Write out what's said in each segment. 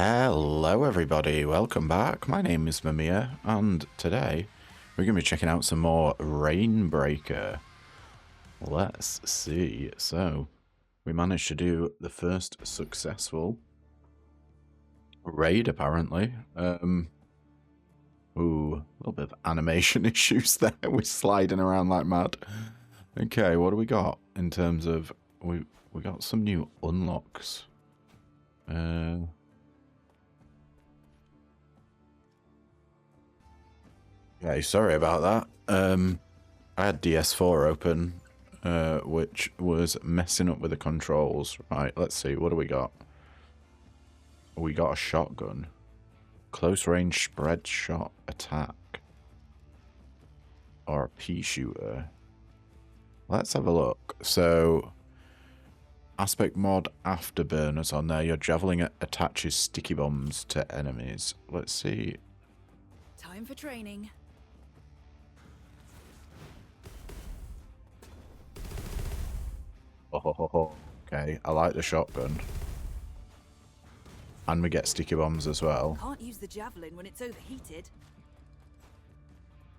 Hello everybody, welcome back. My name is Mamiya, and today we're going to be checking out some more Reignbreaker. Let's see. So, we managed to do the first successful raid, apparently. Ooh, a little bit of animation issues there. We're sliding around like mad. Okay, what do we got in terms of... We got some new unlocks. Yeah, sorry about that. I had DS4 open, which was messing up with the controls. Right, let's see, what do we got? We got a shotgun. Close range spread shot attack. Or a pea shooter. Let's have a look. So, aspect mod afterburners on there. Your javelin attaches sticky bombs to enemies. Let's see. Time for training. Oh, okay, I like the shotgun. And we get sticky bombs as well. Can't use the javelin when it's overheated.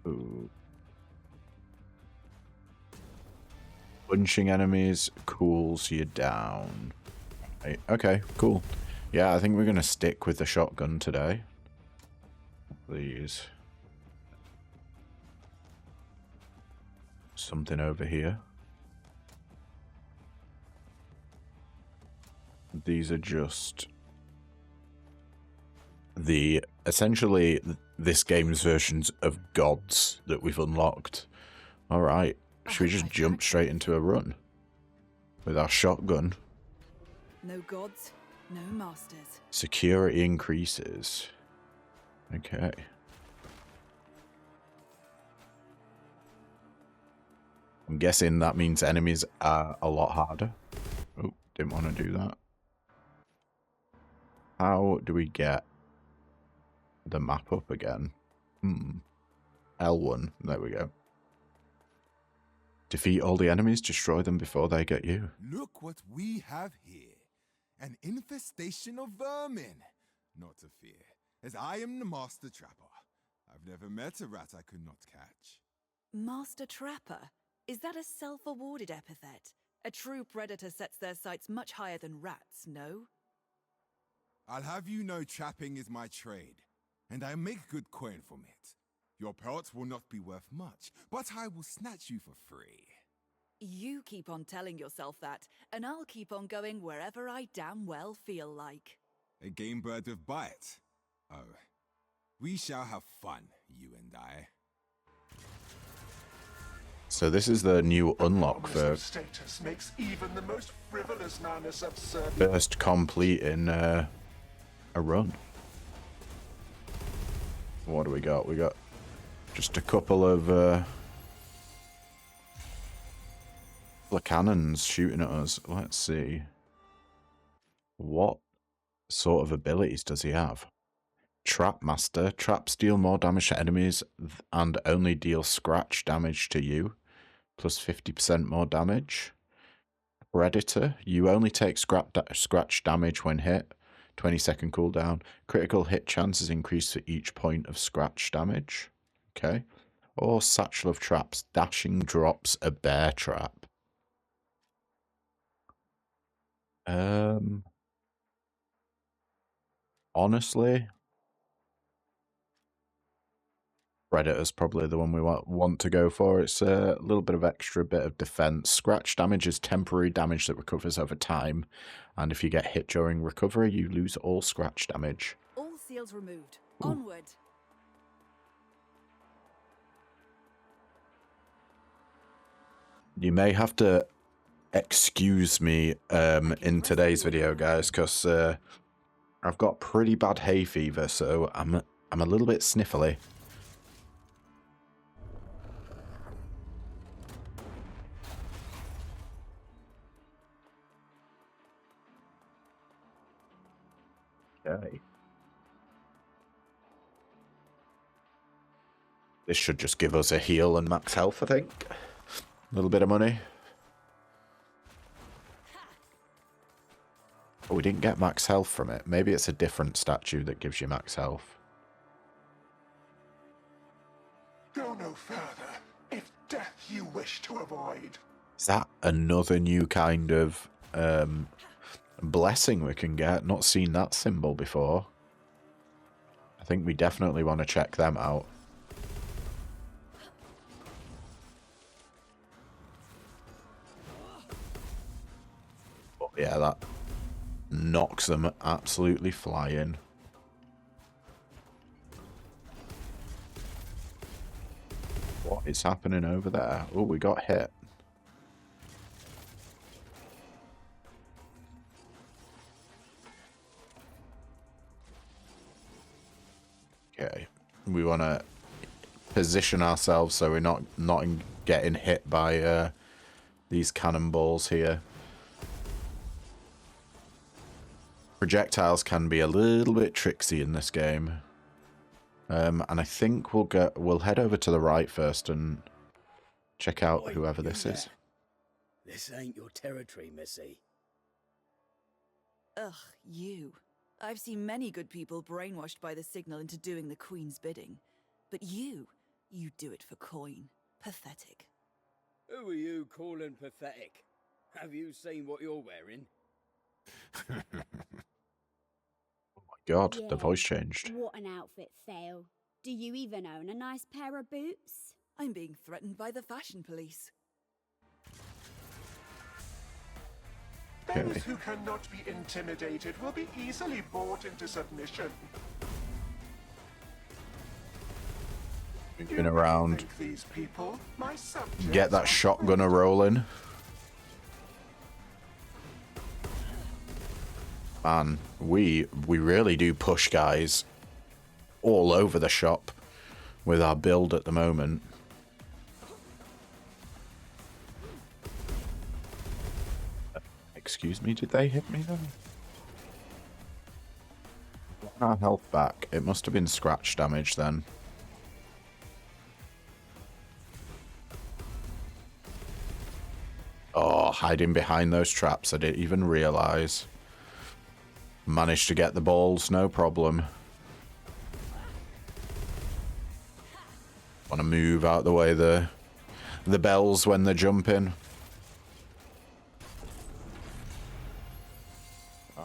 Ooh. Punching enemies cools you down. Right, okay, cool. Yeah, I think we're going to stick with the shotgun today. Please. Something over here. These are just the essentially this game's versions of gods that we've unlocked. All right, should we just jump straight into a run with our shotgun? No gods, no masters. Security increases. Okay. I'm guessing that means enemies are a lot harder. Oh, didn't want to do that. How do we get the map up again? L1. There we go. Defeat all the enemies, destroy them before they get you. Look what we have here. An infestation of vermin. Not to fear, as I am the Master Trapper. I've never met a rat I could not catch. Master Trapper? Is that a self-awarded epithet? A true predator sets their sights much higher than rats, no? I'll have you know trapping is my trade, and I make good coin from it. Your pelts will not be worth much, but I will snatch you for free. You keep on telling yourself that, and I'll keep on going wherever I damn well feel like. A game bird with bite. Oh, we shall have fun, you and I. So this is the new unlock for status makes even the most frivolous madness absurd. first completing a run. What do we got? We got just a couple of cannons shooting at us. Let's see. What sort of abilities does he have? Trap Master. Traps deal more damage to enemies and only deal scratch damage to you. Plus 50% more damage. Predator. You only take scratch damage when hit. 20-second cooldown. Critical hit chance is increased for each point of scratch damage. Okay. Or Satchel of Traps. Dashing drops a bear trap. Honestly, Predator's probably the one we want to go for. It's a little bit of extra bit of defense. Scratch damage is temporary damage that recovers over time. And if you get hit during recovery, you lose all scratch damage. All seals removed. Ooh. Onward. You may have to excuse me in today's video, guys, because I've got pretty bad hay fever, so I'm a little bit sniffly. Okay. This should just give us a heal and max health, I think. A little bit of money. Oh, we didn't get max health from it. Maybe it's a different statue that gives you max health. Go no further, if death you wish to avoid. Is that another new kind of blessing we can get? Not seen that symbol before. I think we definitely want to check them out. But yeah, that knocks them absolutely flying. What is happening over there? Oh, we got hit. Okay, we want to position ourselves so we're not getting hit by these cannonballs here. Projectiles can be a little bit tricksy in this game, and I think we'll head over to the right first and check out whoever this is. This ain't your territory, Missy. Ugh, you. I've seen many good people brainwashed by the signal into doing the Queen's bidding. But you do it for coin. Pathetic. Who are you calling pathetic? Have you seen what you're wearing? Oh my god, the voice changed. What an outfit fail. Do you even own a nice pair of boots? I'm being threatened by the fashion police. Those who cannot be intimidated will be easily brought into submission. Moving around. These people, my subjects, Get that shotgunner rolling. Man, we really do push guys all over the shop with our build at the moment. Excuse me, did they hit me then? Our health back. It must have been scratch damage then. Oh, hiding behind those traps. I didn't even realize. Managed to get the balls, no problem. Want to move out the way the bells when they're jumping.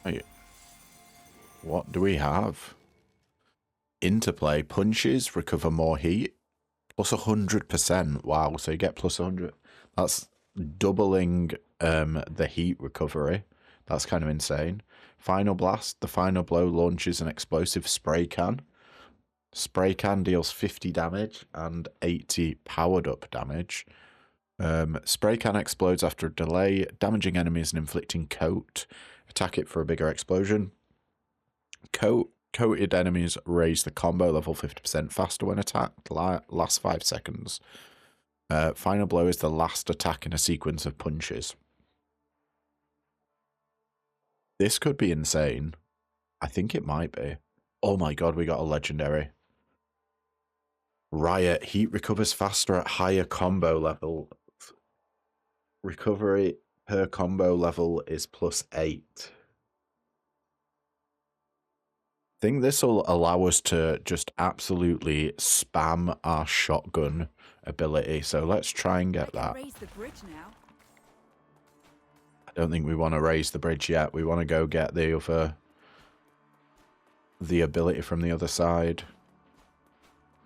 Right. What do we have? Interplay. Punches recover more heat. Plus 100%. Wow, so you get plus 100. That's doubling the heat recovery. That's kind of insane. Final blast. The final blow launches an explosive spray can. Spray can deals 50 damage and 80 powered up damage. Spray can explodes after a delay, damaging enemies and inflicting coat. Attack it for a bigger explosion. Coated enemies raise the combo level 50% faster when attacked. Last 5 seconds. Final blow is the last attack in a sequence of punches. This could be insane. I think it might be. Oh my god, we got a legendary. Riot. Heat recovers faster at higher combo level. Recovery per combo level is +8. I think this will allow us to just absolutely spam our shotgun ability. So let's try and get that. Raise the bridge now. I don't think we want to raise the bridge yet. We want to go get the ability from the other side.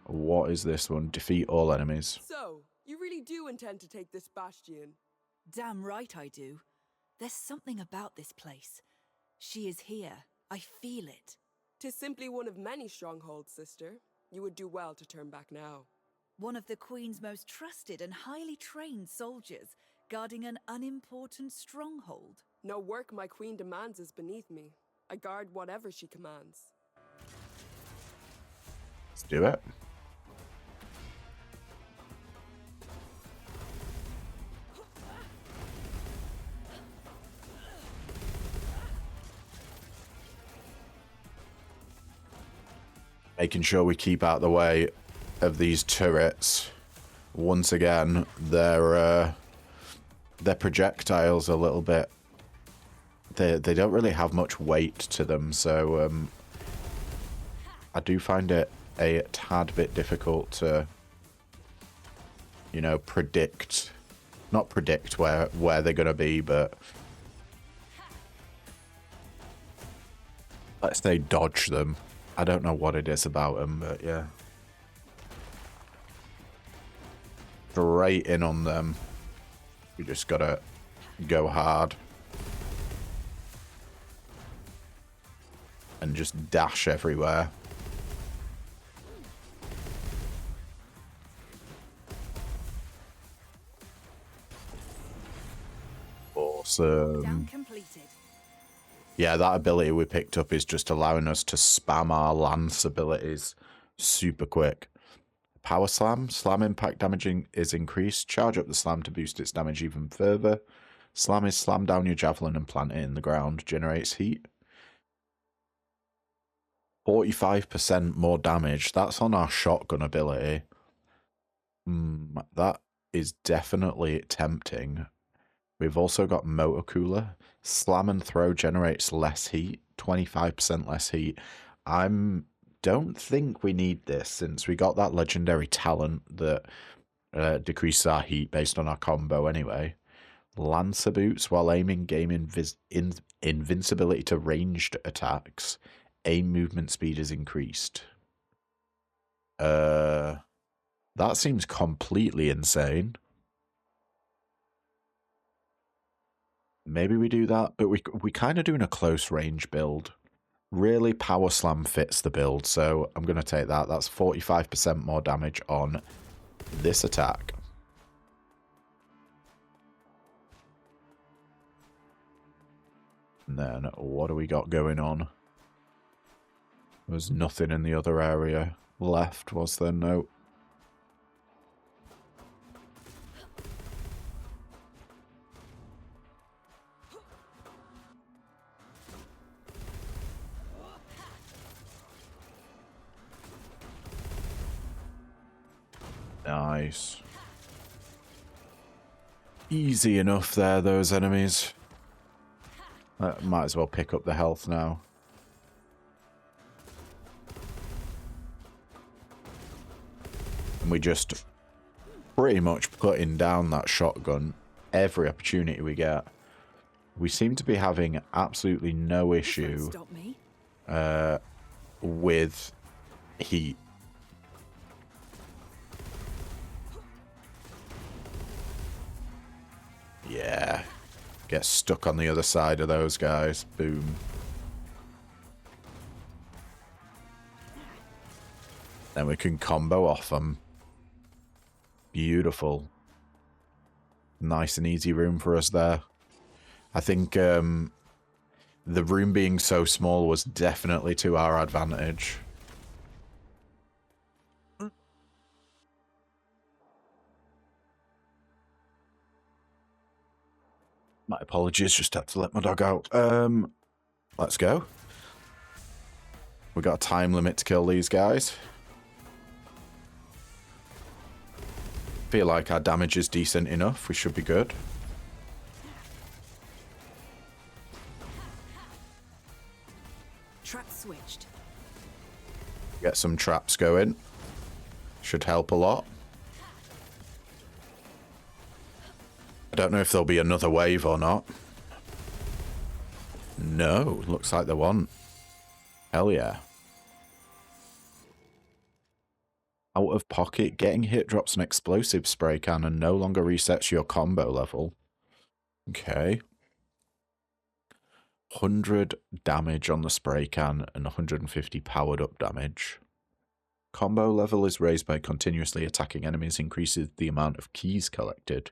What is this one? Defeat all enemies. So, you really do intend to take this Bastion? Damn right I do. There's something about this place. She is here. I feel it. 'Tis simply one of many strongholds, sister. You would do well to turn back now. One of the Queen's most trusted and highly trained soldiers, guarding an unimportant stronghold. No work my queen demands is beneath me. I guard whatever she commands. Let's do it. Making sure we keep out the way of these turrets. Once again, their projectiles are a little bit... they don't really have much weight to them, so I do find it a tad bit difficult to, you know, predict. Not predict where they're going to be, but let's say dodge them. I don't know what it is about them, but yeah. Straight in on them. We just gotta go hard. And just dash everywhere. Awesome. Down completed. Yeah, that ability we picked up is just allowing us to spam our lance abilities super quick. Power Slam. Slam impact damaging is increased. Charge up the slam to boost its damage even further. Slam is slam down your javelin and plant it in the ground. Generates heat. 45% more damage. That's on our shotgun ability. That is definitely tempting. We've also got Motor Cooler. Slam and throw generates less heat. 25% less heat. Don't think we need this since we got that legendary talent that decreases our heat based on our combo anyway. Lancer Boots. While aiming, gain invincibility to ranged attacks. Aim movement speed is increased. That seems completely insane. Maybe we do that, but we kind of doing a close range build. Really, Power Slam fits the build, so I'm going to take that. That's 45% more damage on this attack. And then, what do we got going on? There's nothing in the other area left, was there? No. Nice. Easy enough there, those enemies. Might as well pick up the health now. And we just pretty much putting down that shotgun every opportunity we get. We seem to be having absolutely no issue with heat. Yeah. Get stuck on the other side of those guys. Boom. Then we can combo off them. Beautiful. Nice and easy room for us there. I think the room being so small was definitely to our advantage. My apologies, just had to let my dog out. Let's go. We got a time limit to kill these guys. Feel like our damage is decent enough. We should be good. Trap switched. Get some traps going. Should help a lot. I don't know if there'll be another wave or not. No, looks like there won't. Hell yeah. Out of pocket, getting hit drops an explosive spray can and no longer resets your combo level. Okay. 100 damage on the spray can and 150 powered up damage. Combo level is raised by continuously attacking enemies, increases the amount of keys collected.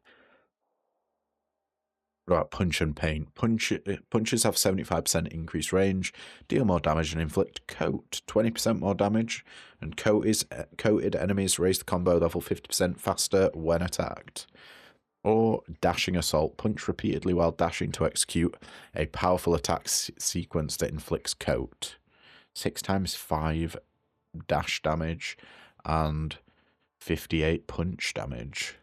Right, punch and paint. Punches have 75% increased range, deal more damage and inflict coat. 20% more damage, and coated enemies raise the combo level 50% faster when attacked. Or dashing assault. Punch repeatedly while dashing to execute a powerful attack sequence that inflicts coat. 6 times 5 dash damage and 58 punch damage.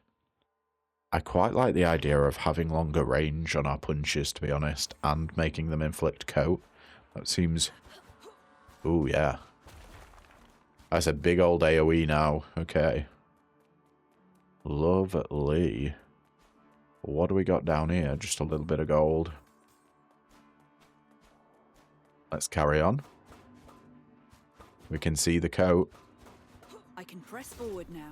I quite like the idea of having longer range on our punches, to be honest, and making them inflict coat. That seems... Ooh, yeah. That's a big old AoE now. Okay. Lovely. What do we got down here? Just a little bit of gold. Let's carry on. We can see the coat. I can press forward now.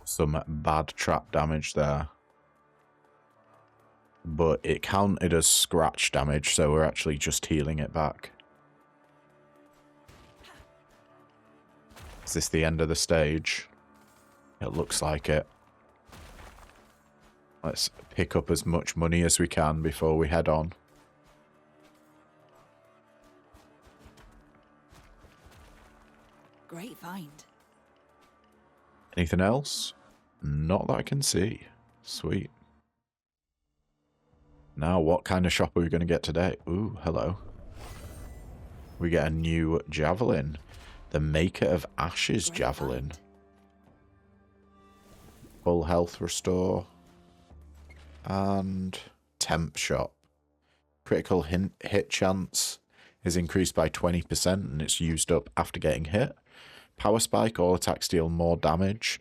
Some bad trap damage there. But it counted as scratch damage, so we're actually just healing it back. Is this the end of the stage? It looks like it. Let's pick up as much money as we can before we head on. Great find. Anything else? Not that I can see. Sweet. Now, what kind of shop are we going to get today? Ooh, hello. We get a new javelin. The Maker of Ashes Great javelin. find. Full health restore. And temp shot. Critical hit chance is increased by 20% and it's used up after getting hit. Power spike, all attacks deal more damage.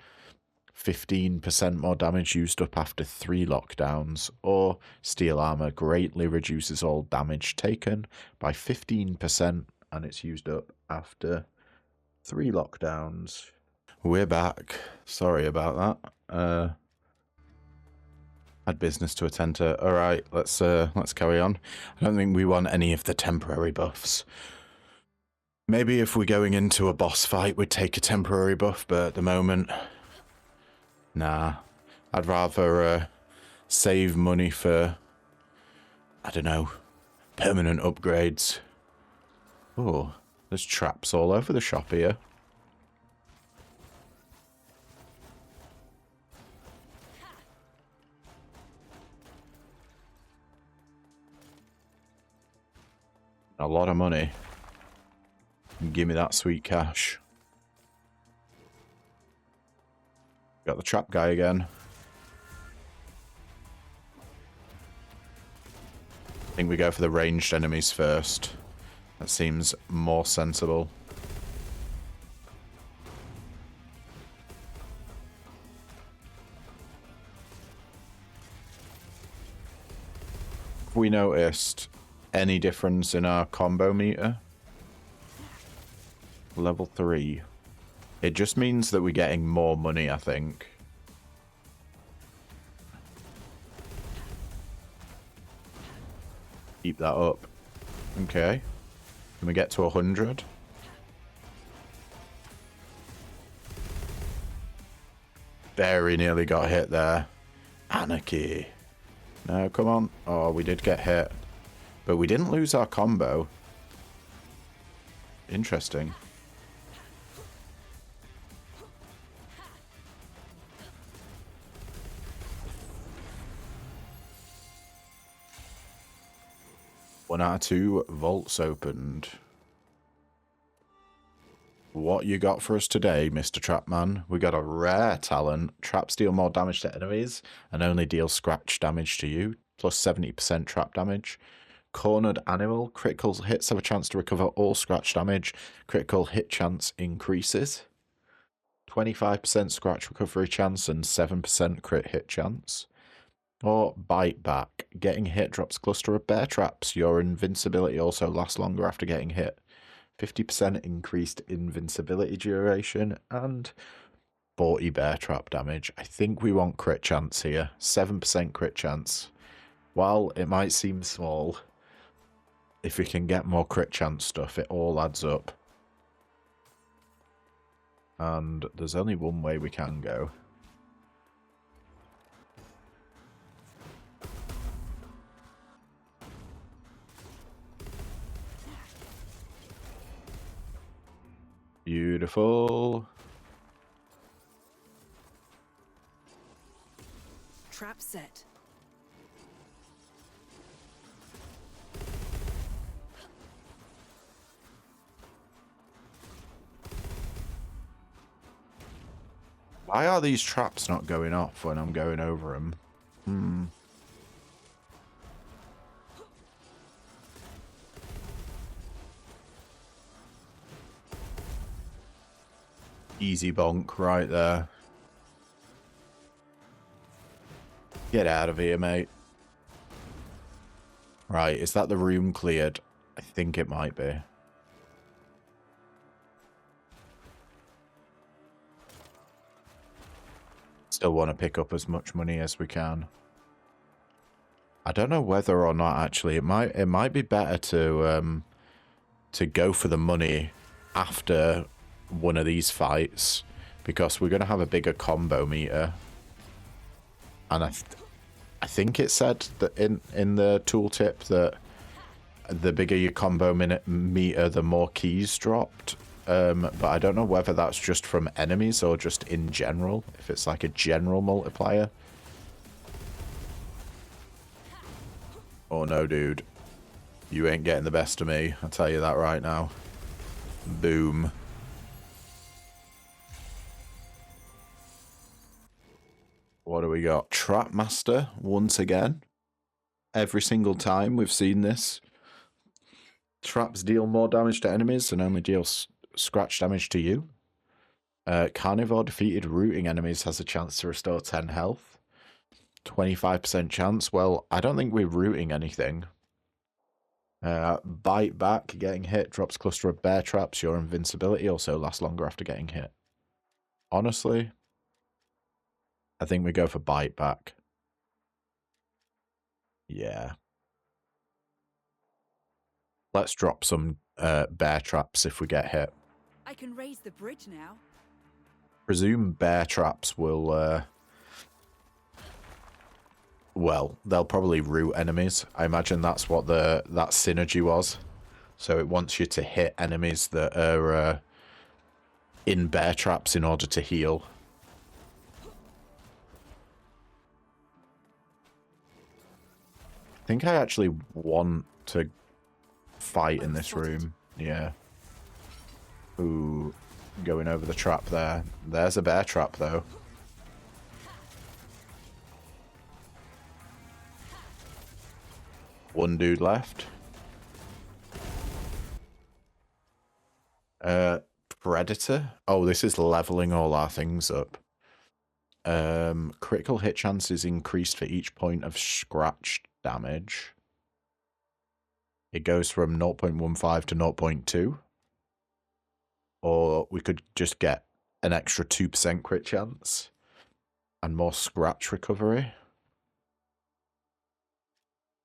15% more damage used up after 3 lockdowns. Or steel armor greatly reduces all damage taken by 15% and it's used up after 3 lockdowns. We're back. Sorry about that. Had business to attend to. All right, let's carry on. I don't think we want any of the temporary buffs. Maybe if we're going into a boss fight, we'd take a temporary buff, but at the moment, nah. I'd rather save money for, I don't know, permanent upgrades. Oh, there's traps all over the shop here. A lot of money. Give me that sweet cash. Got the trap guy again. I think we go for the ranged enemies first. That seems more sensible. Have we noticed any difference in our combo meter? Level 3. It just means that we're getting more money, I think. Keep that up. Okay. Can we get to 100? Very nearly got hit there. Anarchy. No, come on. Oh, we did get hit. But we didn't lose our combo. Interesting. One out of 2 vaults opened. What you got for us today, Mr. Trapman? We got a rare talent. Traps deal more damage to enemies and only deal scratch damage to you. Plus 70% trap damage. Cornered animal. Critical hits have a chance to recover all scratch damage. Critical hit chance increases. 25% scratch recovery chance and 7% crit hit chance. Or bite back. Getting hit drops a cluster of bear traps. Your invincibility also lasts longer after getting hit. 50% increased invincibility duration and 40 bear trap damage. I think we want crit chance here. 7% crit chance. While it might seem small, if we can get more crit chance stuff, it all adds up. And there's only one way we can go. Beautiful. Trap set. Why are these traps not going off when I'm going over them? Easy bonk right there. Get out of here, mate. Right, is that the room cleared? I think it might be. Still want to pick up as much money as we can. I don't know whether or not actually it might be better to go for the money after one of these fights, because we're going to have a bigger combo meter. And I think it said that in the tooltip that the bigger your combo meter, the more keys dropped. But I don't know whether that's just from enemies or just in general, if it's like a general multiplier. Oh no, dude. You ain't getting the best of me, I'll tell you that right now. Boom. What do we got? Trap Master, once again. Every single time we've seen this. Traps deal more damage to enemies and only deal scratch damage to you. Carnivore defeated rooting enemies has a chance to restore 10 health. 25% chance. Well, I don't think we're rooting anything. Bite back, getting hit, drops cluster of bear traps. Your invincibility also lasts longer after getting hit. Honestly, I think we go for bite back. Yeah. Let's drop some bear traps if we get hit. I can raise the bridge now. Presume bear traps will well, they'll probably root enemies. I imagine that's what that synergy was. So it wants you to hit enemies that are in bear traps in order to heal. I think I actually want to fight in this room. Yeah. Ooh, going over the trap there. There's a bear trap though. One dude left. Predator. Oh, this is leveling all our things up. Critical hit chance is increased for each point of scratch damage. It goes from 0.15 to 0.2. Or we could just get an extra 2% crit chance and more scratch recovery.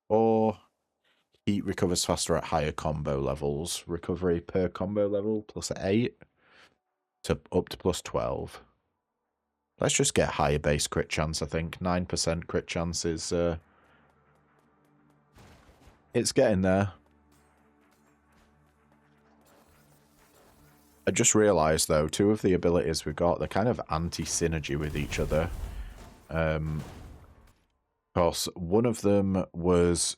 Or heat recovers faster at higher combo levels. Recovery per combo level plus 8 to up to plus 12. Let's just get higher base crit chance, I think. 9% crit chance is... it's getting there. I just realised, though, two of the abilities we've got, they're kind of anti-synergy with each other. Because one of them was...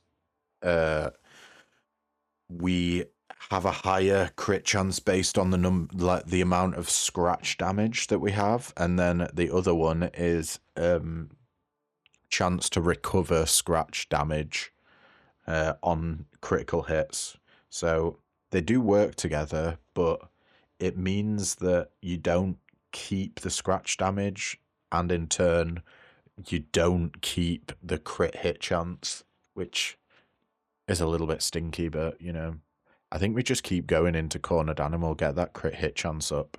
we have a higher crit chance based on the amount of scratch damage that we have, and then the other one is chance to recover scratch damage on critical hits. So they do work together, but it means that you don't keep the scratch damage, and in turn you don't keep the crit hit chance, which is a little bit stinky, but you know, I think we just keep going into Cornered Animal, get that crit hit chance up.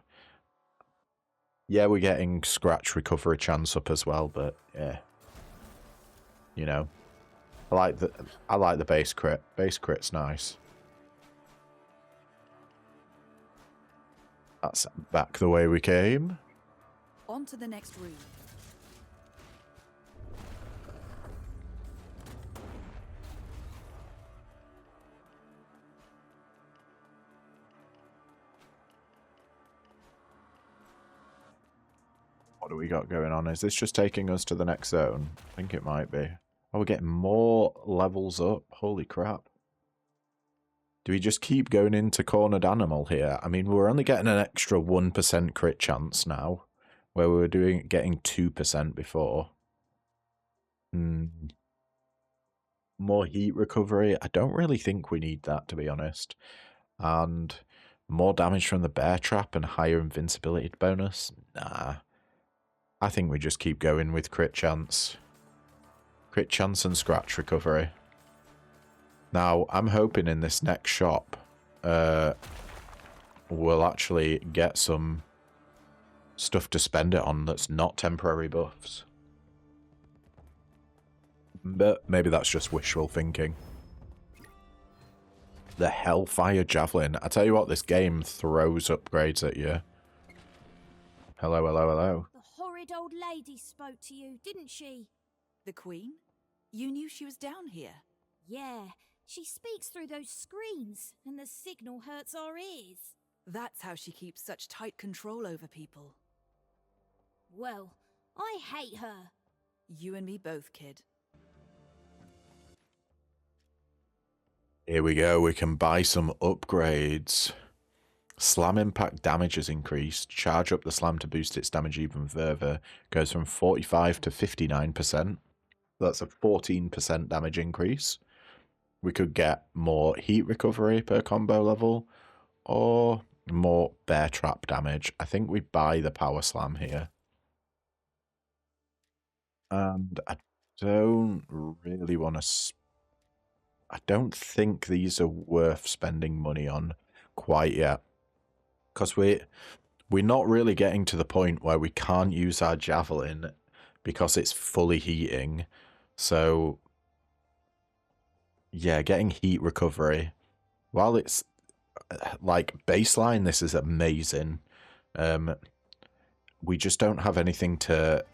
Yeah, we're getting scratch recovery chance up as well, but yeah, you know, I like the base crit. Base crit's nice. That's back the way we came. On to the next room. What do we got going on? Is this just taking us to the next zone? I think it might be. Oh, we're getting more levels up. Holy crap. Do we just keep going into Cornered Animal here? I mean, we're only getting an extra 1% crit chance now. where we were getting 2% before. More heat recovery. I don't really think we need that, to be honest. And more damage from the bear trap and higher invincibility bonus. Nah. I think we just keep going with crit chance. Crit chance and scratch recovery. Now, I'm hoping in this next shop, we'll actually get some stuff to spend it on that's not temporary buffs. But maybe that's just wishful thinking. The Hellfire Javelin. I tell you what, this game throws upgrades at you. Hello, hello, hello. The horrid old lady spoke to you, didn't she? The Queen? You knew she was down here? Yeah, she speaks through those screens, and the signal hurts our ears. That's how she keeps such tight control over people. Well, I hate her. You and me both, kid. Here we go, we can buy some upgrades. Slam impact damage has increased. Charge up the slam to boost its damage even further. Goes from 45 to 59%. That's a 14% damage increase. We could get more heat recovery per combo level, or more bear trap damage. I think we buy the power slam here. And I don't really want to... I don't think these are worth spending money on quite yet. Because we're not really getting to the point where we can't use our javelin because it's fully heating. So, yeah, getting heat recovery. While it's, like, baseline, this is amazing. We just don't have anything to...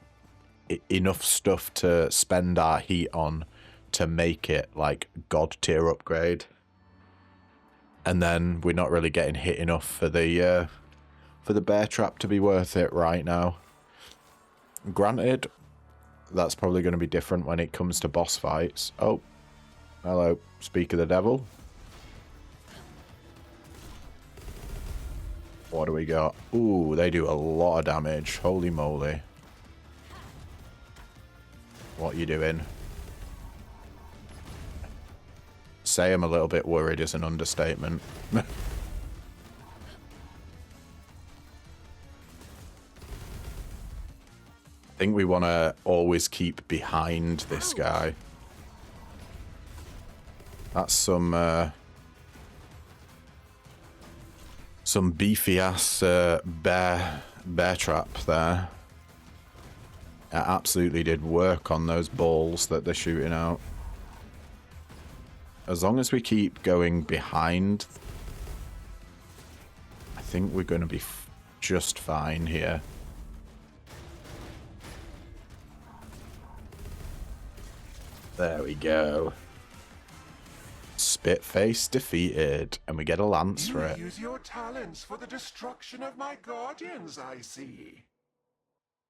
enough stuff to spend our heat on to make it like god tier upgrade, and then we're not really getting hit enough for the bear trap to be worth it right now. Granted, that's probably going to be different when it comes to boss fights. Oh, hello, speak of the devil. What do we got? Ooh, they do a lot of damage. Holy moly. What are you doing? Say I'm a little bit worried is an understatement. I think we want to always keep behind this guy. That's some beefy ass bear trap there. It absolutely did work on those balls that they're shooting out. As long as we keep going behind, I think we're going to be just fine here. There we go. Spitface defeated, and we get a lance for it. You use your talents for the destruction of my guardians, I see.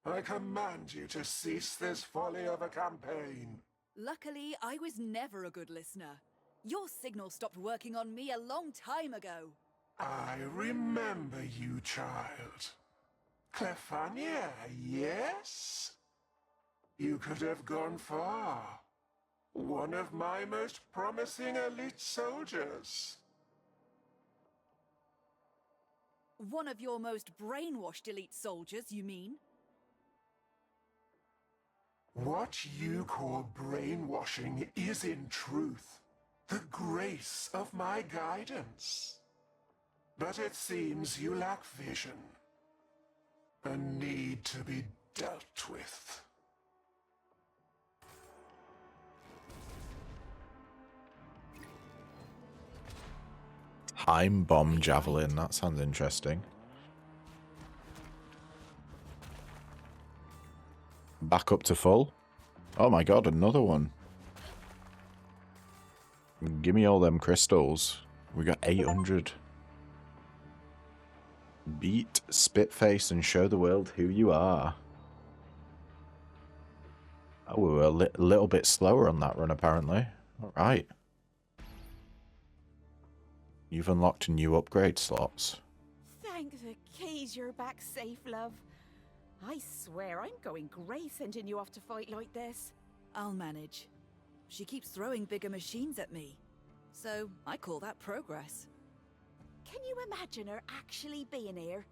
I command you to cease this folly of a campaign. Luckily, I was never a good listener. Your signal stopped working on me a long time ago. I remember you, child. Clefania, yes? You could have gone far. One of my most promising elite soldiers. One of your most brainwashed elite soldiers, you mean? What you call brainwashing is in truth the grace of my guidance. But it seems you lack vision. A need to be dealt with. Time bomb javelin, that sounds interesting. Back up to full. Oh my god, another one. Give me all them crystals. We got 800. Beat Spitface and show the world who you are. Oh, we were a little bit slower on that run, apparently. Alright. You've unlocked new upgrade slots. Thank the keys you're back safe, love. I swear I'm going grey sending you off to fight like this. I'll manage. She keeps throwing bigger machines at me. So I call that progress. Can you imagine her actually being here?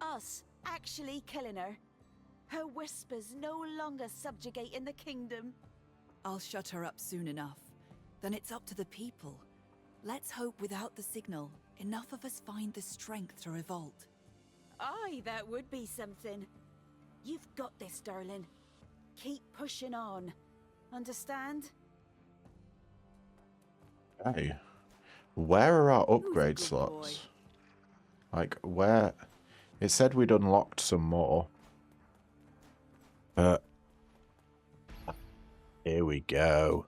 Us actually killing her? Her whispers no longer subjugating the kingdom? I'll shut her up soon enough. Then it's up to the people. Let's hope without the signal, enough of us find the strength to revolt. Aye, that would be something. You've got this, darling. Keep pushing on. Understand? Hey, where are our upgrade good slots? boy? Like, where? It said we'd unlocked some more. But here we go.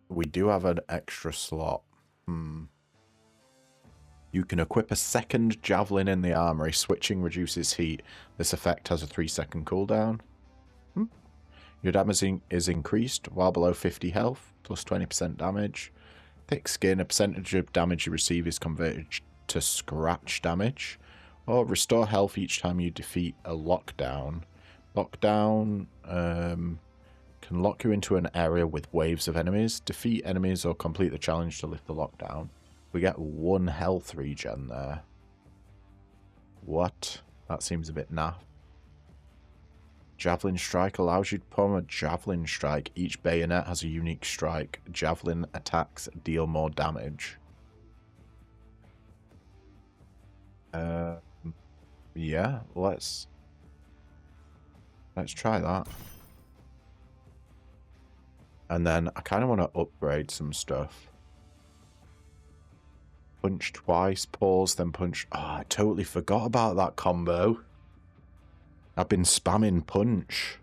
We do have an extra slot. You can equip a second javelin in the armory. Switching reduces heat. This effect has a 3-second cooldown. Your damage is increased while below 50 health, plus 20% damage. Thick skin, a percentage of damage you receive is converted to scratch damage. Or restore health each time you defeat a lockdown. Lockdown can lock you into an area with waves of enemies. Defeat enemies or complete the challenge to lift the lockdown. We get 1 health regen there. What? That seems a bit naff. Javelin strike allows you to perform a javelin strike. Each bayonet has a unique strike. Javelin attacks deal more damage. Yeah, let's try that. And then I kind of want to upgrade some stuff. Punch twice, pause, then punch. Oh, I totally forgot about that combo. I've been spamming punch.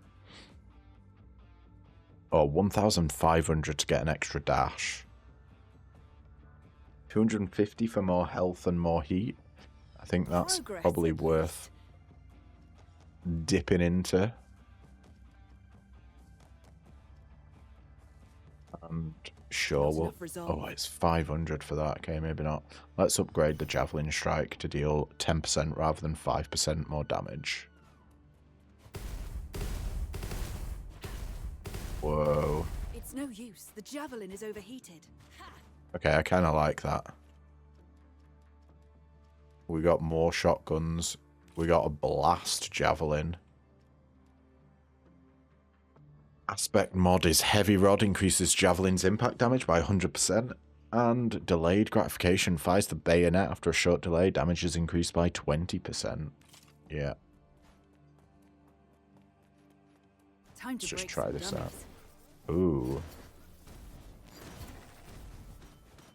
Oh, 1,500 to get an extra dash. 250 for more health and more heat. I think that's probably worth dipping into. And sure, well, oh, it's 500 for that. Okay, maybe not. Let's upgrade the javelin strike to deal 10% rather than 5% more damage. Whoa. It's no use. The javelin is overheated. Okay, I kind of like that. We got more shotguns. We got a blast javelin. Aspect mod is heavy rod, increases javelin's impact damage by 100%. And delayed gratification fires the bayonet after a short delay. Damage is increased by 20%. Yeah. Time to Let's just break try some this dummies. out. Ooh.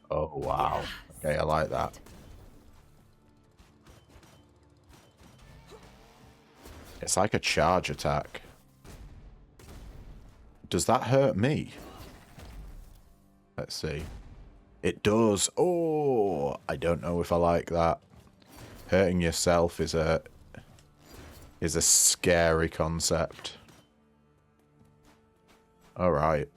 Oh, wow. Okay, I like that. It's like a charge attack. Does that hurt me? Let's see. It does. Oh, I don't know if I like that. Hurting yourself is a scary concept. All right.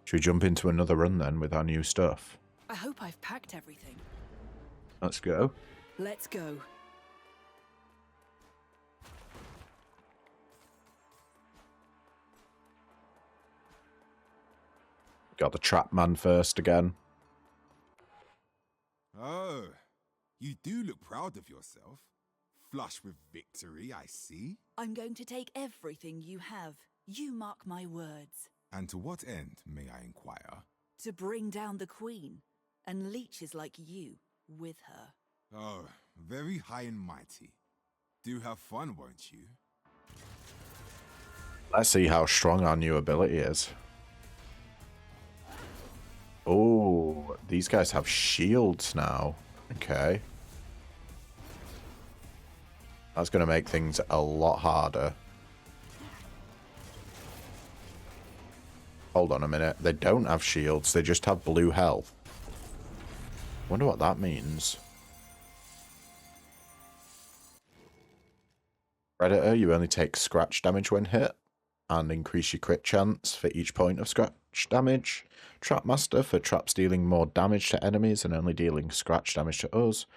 Should we jump into another run then with our new stuff? I hope I've packed everything. Let's go. Let's go. Got the trap man first again. Oh, you do look proud of yourself. Flush with victory, I see. I'm going to take everything you have. You mark my words. And to what end, may I inquire? To bring down the queen, and leeches like you with her. Oh, very high and mighty. Do have fun, won't you? Let's see how strong our new ability is. Oh, these guys have shields now. Okay. That's going to make things a lot harder. Hold on a minute. They don't have shields. They just have blue health. Wonder what that means. Predator, you only take scratch damage when hit. And increase your crit chance for each point of scratch damage. Trapmaster for traps dealing more damage to enemies and only dealing scratch damage to us.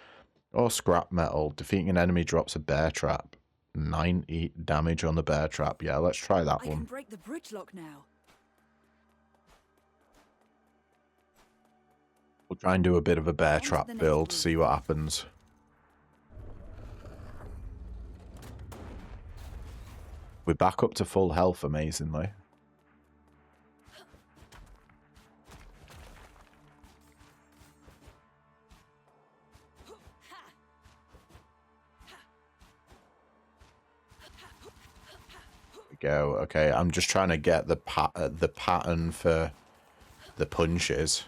Or scrap metal. Defeating an enemy drops a bear trap. 90 damage on the bear trap. Yeah, let's try that I one. can break the bridge lock now. We'll try and do a bit of a bear On to trap the next build, route. see what happens. We're back up to full health, amazingly. Go. Okay, I'm just trying to get the pattern for the punches.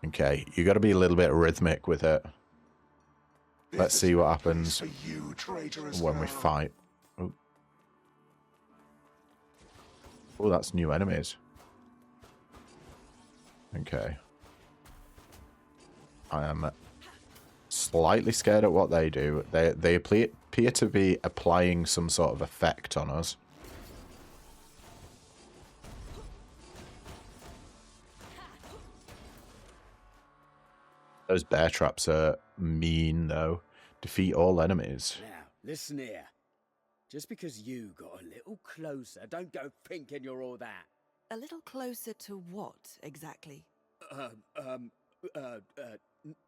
Okay, you got to be a little bit rhythmic with it. Let's see what happens when we fight. Oh, oh, that's new enemies. Okay, I am slightly scared at what they do. They appear to be applying some sort of effect on us. Those bear traps are mean, though. Defeat all enemies. Now, listen here. Just because you got a little closer, don't go thinking you're all that. A little closer to what, exactly?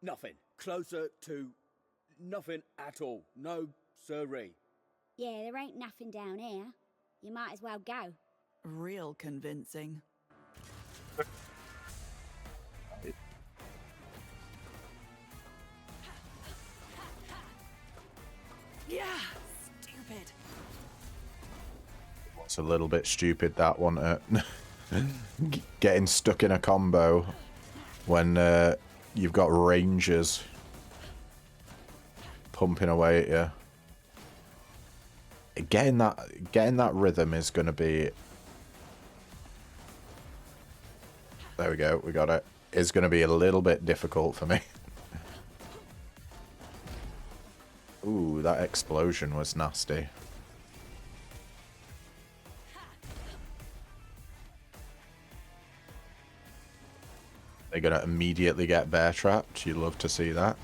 Nothing. Closer to nothing at all. No, sirree. Yeah, there ain't nothing down here. You might as well go. Real convincing. Yeah, stupid. It's a little bit stupid, that one. Getting stuck in a combo when you've got rangers pumping away at you. Getting that rhythm is going to be... There we go, we got it. It's going to be a little bit difficult for me. Ooh, that explosion was nasty. They're going to immediately get bear trapped. You'd love to see that.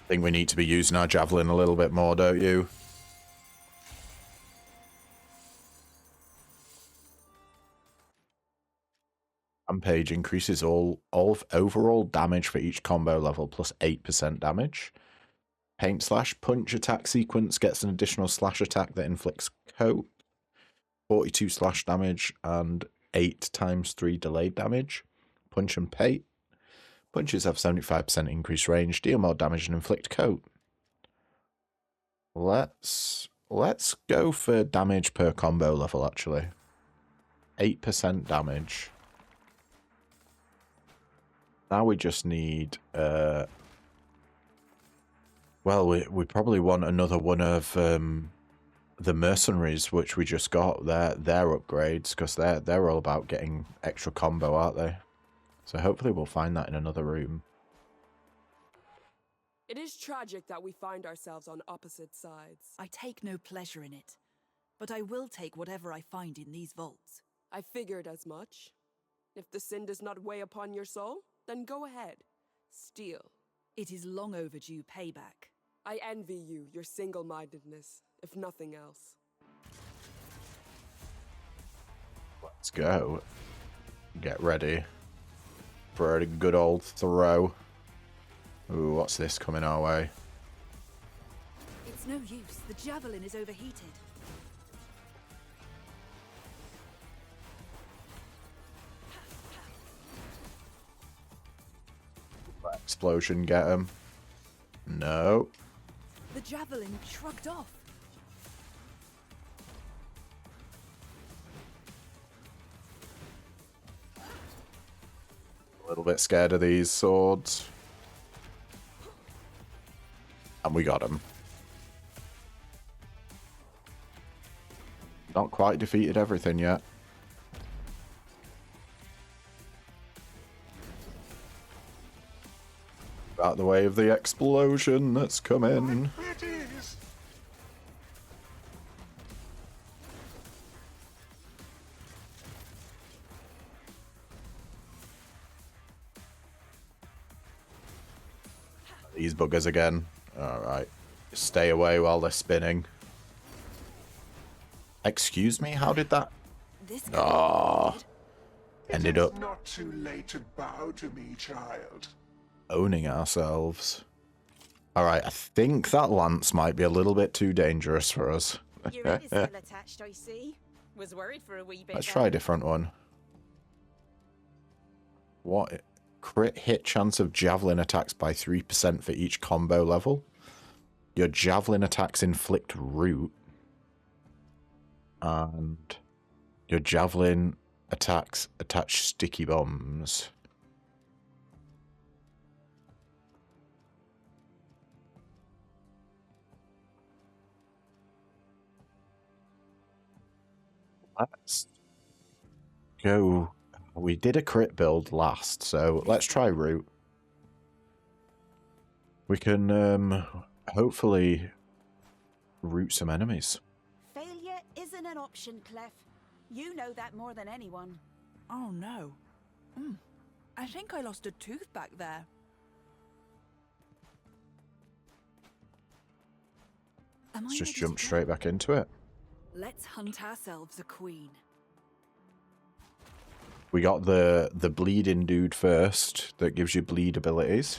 I think we need to be using our javelin a little bit more, don't you? Rampage increases all overall damage for each combo level plus 8% damage. Paint slash punch attack sequence gets an additional slash attack that inflicts coat. 42 slash damage and 8 times 3 delayed damage. Punch and paint. Punches have 75% increased range, deal more damage and inflict coat. Let's go for damage per combo level actually. 8% damage. Now we just need well, we probably want another one of the mercenaries, which we just got. Their upgrades, because they're all about getting extra combo, aren't they? So hopefully we'll find that in another room. It is tragic that we find ourselves on opposite sides. I take no pleasure in it, but I will take whatever I find in these vaults. I figured as much. If the sin does not weigh upon your soul, then go ahead. Steal. It is long overdue payback. I envy you, your single-mindedness, if nothing else. Let's go. Get ready for a good old throw. Ooh, what's this coming our way? It's no use. The javelin is overheated. Explosion, get him. No. The javelin shrugged off. A little bit scared of these swords. And we got him. Not quite defeated everything yet. Out the way of the explosion that's coming. These buggers again. Alright. Stay away while they're spinning. Excuse me, how did that? This could be Ah, ended up Not too late to bow to me, child. owning ourselves. Alright, I think that lance might be a little bit too dangerous for us. Your head is still attached, I see. Was worried for a wee bit. Let's try a different one. What? Crit hit chance of javelin attacks by 3% for each combo level. Your javelin attacks inflict root. And your javelin attacks attach sticky bombs. Let's go. We did a crit build last, so let's try root. We can hopefully root some enemies. Failure isn't an option, Clef. You know that more than anyone. Oh no. I think I lost a tooth back there. Am Let's I just ready jump to go? straight back into it. Let's hunt ourselves a queen. We got the bleeding dude first that gives you bleed abilities.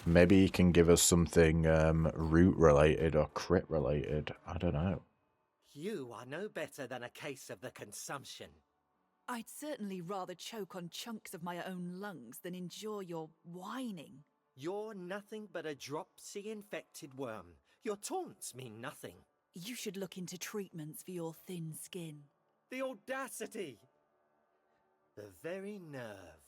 Maybe he can give us something root related or crit related. I don't know. You are no better than a case of the consumption. I'd certainly rather choke on chunks of my own lungs than endure your whining. You're nothing but a dropsy-infected worm. Your taunts mean nothing. You should look into treatments for your thin skin. The audacity! The very nerve.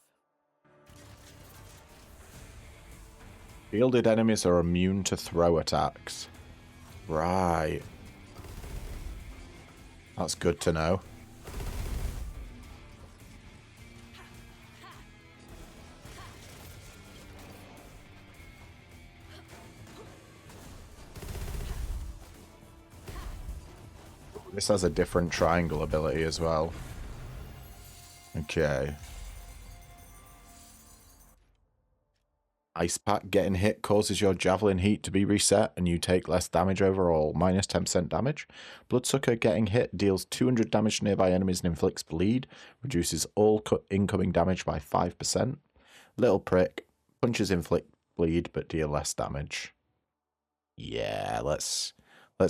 Shielded enemies are immune to throw attacks. Right. That's good to know. This has a different triangle ability as well. Okay. Ice Pack getting hit causes your javelin heat to be reset and you take less damage overall, minus 10% damage. Bloodsucker getting hit deals 200 damage to nearby enemies and inflicts bleed, reduces all incoming damage by 5%. Little Prick, punches inflict bleed but deal less damage. Yeah, let's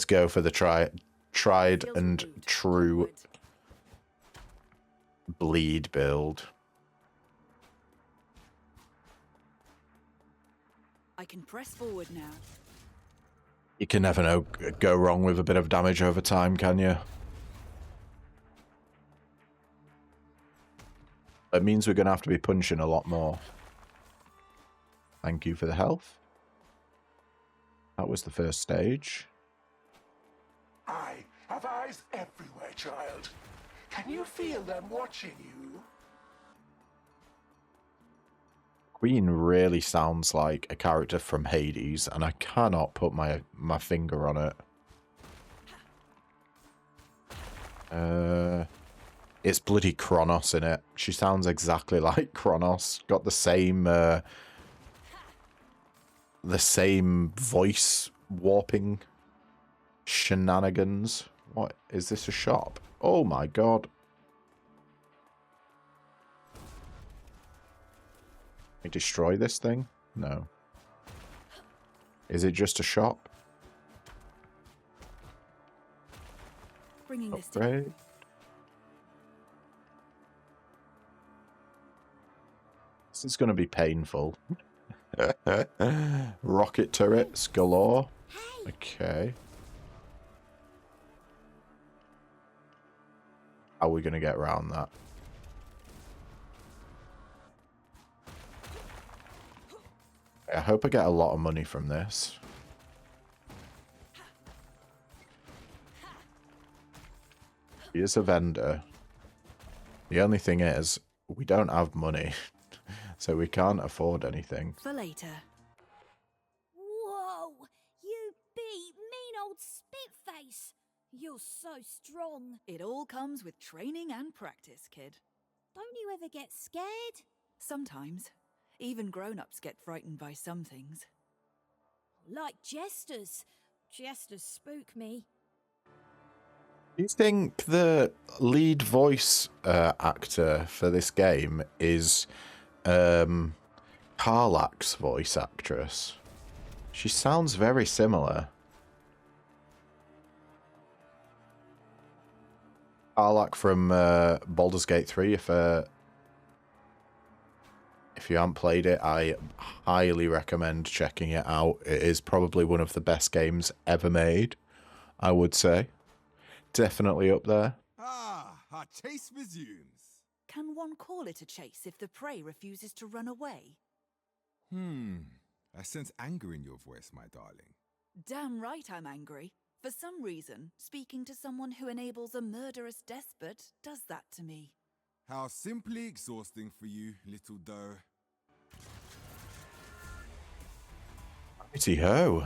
go for the tried and true bleed build. I can press forward now. You can never know, go wrong with a bit of damage over time, can you? It means we're going to have to be punching a lot more. Thank you for the health. That was the first stage. I have eyes everywhere, child. Can you feel them watching you? Queen really sounds like a character from Hades, and I cannot put my finger on it. It's bloody Kronos in it. She sounds exactly like Kronos. Got the same voice warping shenanigans. What is this, a shop? Oh my god. Can we destroy this thing? No. Is it just a shop? Bringing this Upgrade. This is going to be painful. Rocket turrets galore. Okay. How are we going to get around that? I hope I get a lot of money from this. He is a vendor. The only thing is, we don't have money. So we can't afford anything. for later. Whoa! You beat mean old Spitface! You're so strong. It all comes with training and practice, kid. Don't you ever get scared? Sometimes. Even grown-ups get frightened by some things. Like jesters. Jesters spook me. Do you think the lead voice actor for this game is Karlach's voice actress? She sounds very similar. Karlach from Baldur's Gate 3, if you haven't played it, I highly recommend checking it out. It is probably one of the best games ever made, I would say. Definitely up there. Ah, our chase resumes. Can one call it a chase if the prey refuses to run away? I sense anger in your voice, my darling. Damn right I'm angry. For some reason, speaking to someone who enables a murderous despot does that to me. How simply exhausting for you, little doe. Righty-ho.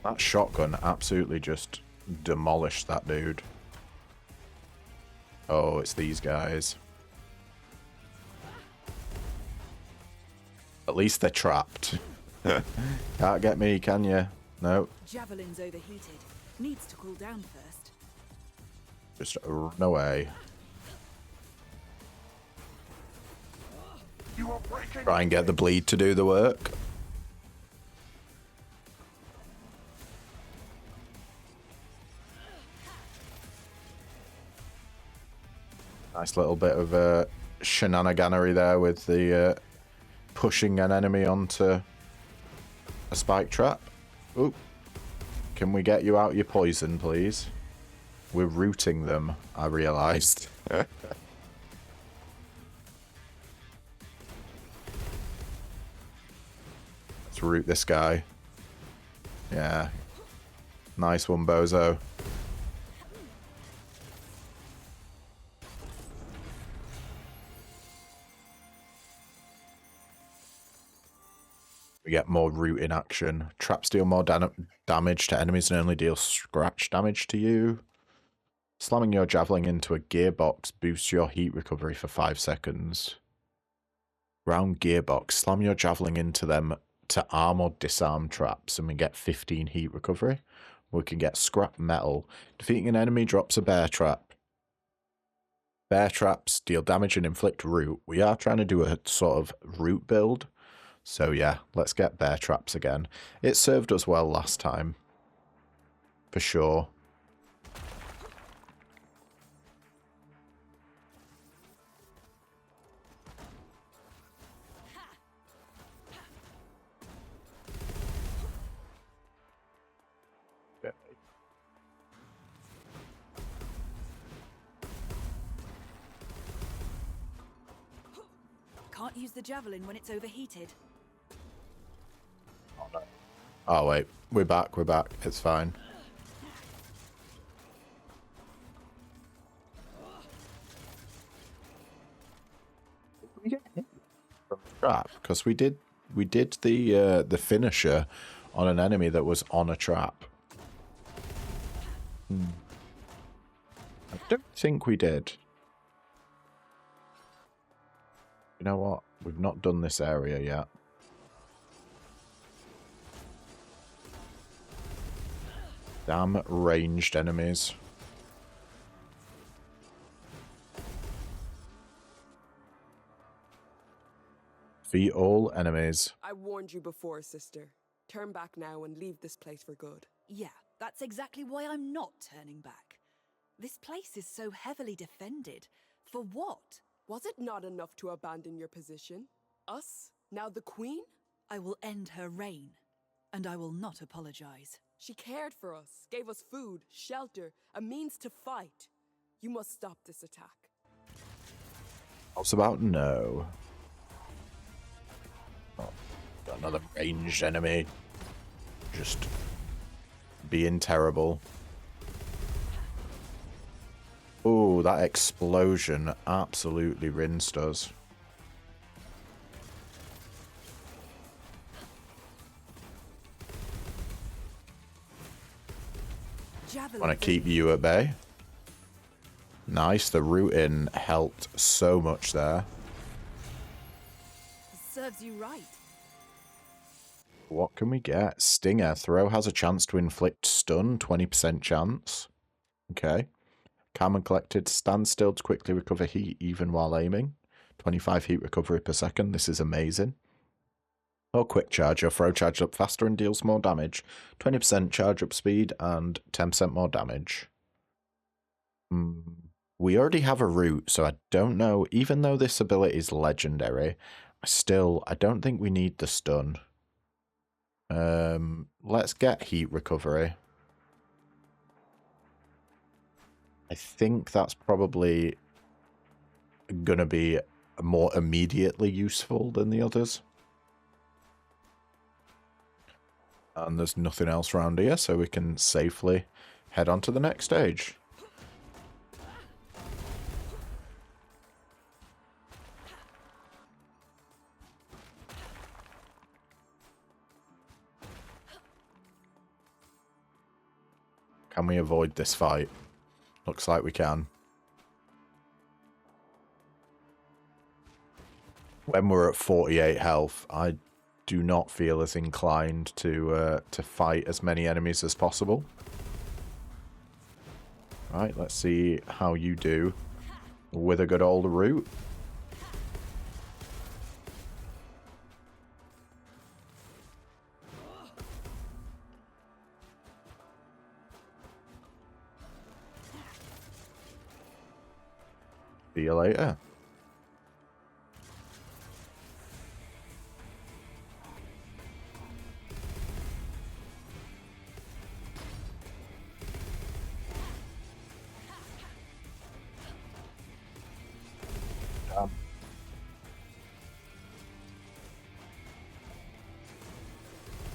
That shotgun absolutely just demolished that dude. Oh, it's these guys. At least they're trapped. Can't get me, can you? No. Javelin's overheated. Needs to cool down first. Just run away. You are breaking. Try and get the bleed to do the work. Nice little bit of shenaniganery there with the pushing an enemy onto a spike trap. Oop. Can we get you out your poison, please? We're rooting them, I realised. Let's root this guy. Yeah. Nice one, bozo. We get more rooting action. Traps deal more damage to enemies and only deal scratch damage to you. Slamming your javelin into a gearbox boosts your heat recovery for 5 seconds. Round gearbox. Slam your javelin into them to arm or disarm traps and we get 15 heat recovery. We can get scrap metal. Defeating an enemy drops a bear trap. Bear traps deal damage and inflict root. We are trying to do a sort of root build. So yeah, let's get bear traps again. It served us well last time. For sure. Can't use the javelin when it's overheated. Oh, no. Oh wait, we're back, it's fine. Did we get hit from the trap? Because we did the finisher on an enemy that was on a trap. I don't think we did. You know what? We've not done this area yet. Damn ranged enemies. Defeat all enemies. I warned you before, sister. Turn back now and leave this place for good. Yeah, that's exactly why I'm not turning back. This place is so heavily defended. For what? Was it not enough to abandon your position? Us? Now the queen? I will end her reign, and I will not apologize. She cared for us, gave us food, shelter, a means to fight. You must stop this attack. What's about no? Oh, got another ranged enemy. Just being terrible. Oh, that explosion absolutely rinsed us. Want to keep you at bay? Nice, the rooting helped so much there. Serves you right. What can we get? Stinger. Throw has a chance to inflict stun, 20% chance. Okay. Calm and collected. Stand still to quickly recover heat even while aiming. 25 heat recovery per second. This is amazing. Or quick charge. Your throw charges up faster and deals more damage. 20% charge up speed and 10% more damage. We already have a root, so I don't know. Even though this ability is legendary, I don't think we need the stun. Let's get heat recovery. I think that's probably gonna be more immediately useful than the others. And there's nothing else around here, so we can safely head on to the next stage. Can we avoid this fight? Looks like we can. When we're at 48 health, I do not feel as inclined to fight as many enemies as possible. Right, let's see how you do with a good old root. See you later.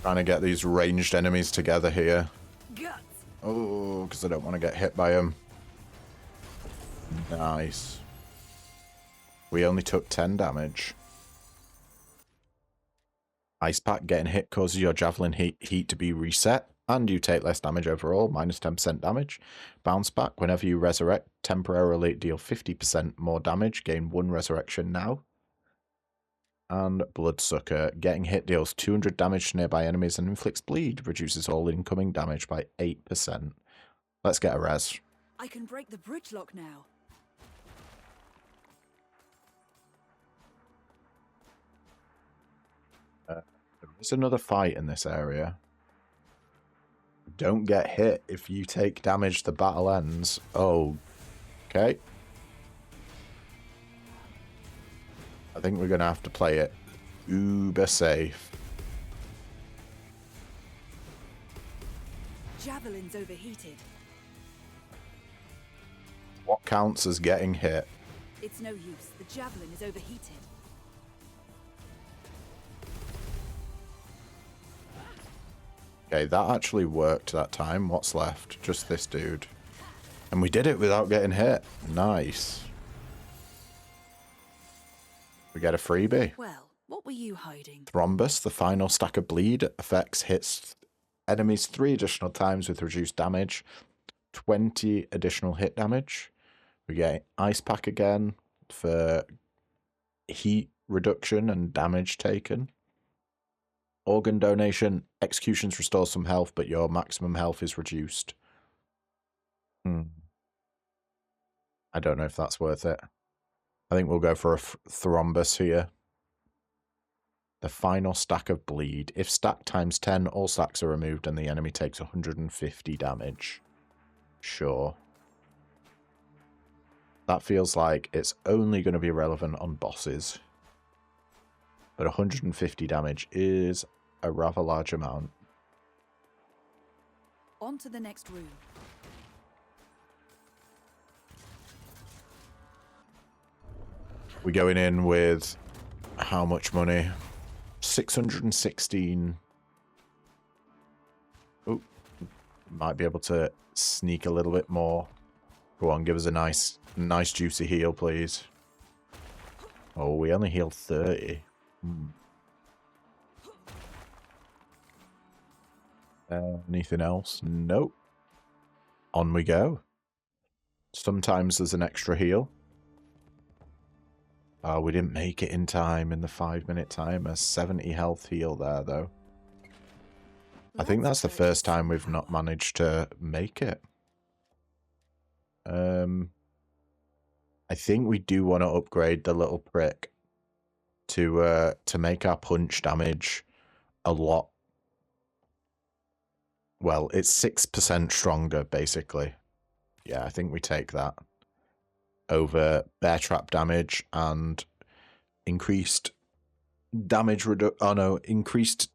Trying to get these ranged enemies together here. Oh, because I don't want to get hit by them. Nice. We only took 10 damage. Ice Pack. Getting hit causes your javelin heat to be reset, and you take less damage overall, minus 10% damage. Bounce Back. Whenever you resurrect, temporarily deal 50% more damage. Gain 1 resurrection now. And Bloodsucker. Getting hit deals 200 damage to nearby enemies and inflicts bleed. Reduces all incoming damage by 8%. Let's get a res. I can break the bridge lock now. There's another fight in this area. Don't get hit. If you take damage, the battle ends. Oh, okay. I think we're going to have to play it uber safe. Javelin's overheated. What counts as getting hit? It's no use. The javelin is overheated. Okay, that actually worked that time. What's left? Just this dude. And we did it without getting hit. Nice. We get a freebie. Well, what were you hiding? Thrombus, the final stack of bleed effects hits enemies 3 additional times with reduced damage. 20 additional hit damage. We get Ice Pack again for heat reduction and damage taken. Organ donation. Executions restore some health, but your maximum health is reduced. I don't know if that's worth it. I think we'll go for a Thrombus here. The final stack of bleed. If stacked times 10, all stacks are removed and the enemy takes 150 damage. Sure. That feels like it's only going to be relevant on bosses. But 150 damage is a rather large amount. On to the next room. We're going in with how much money? 616. Oh, might be able to sneak a little bit more. Go on, give us a nice juicy heal, please. Oh, we only healed 30. Anything else? Nope. On we go. Sometimes there's an extra heal. Oh, we didn't make it in time in the 5-minute timer. 70 health heal there, though. I think that's the first time we've not managed to make it. I think we do want to upgrade the little prick to make our punch damage a lot. Well, it's 6% stronger, basically. Yeah, I think we take that over bear trap damage and increased damage increased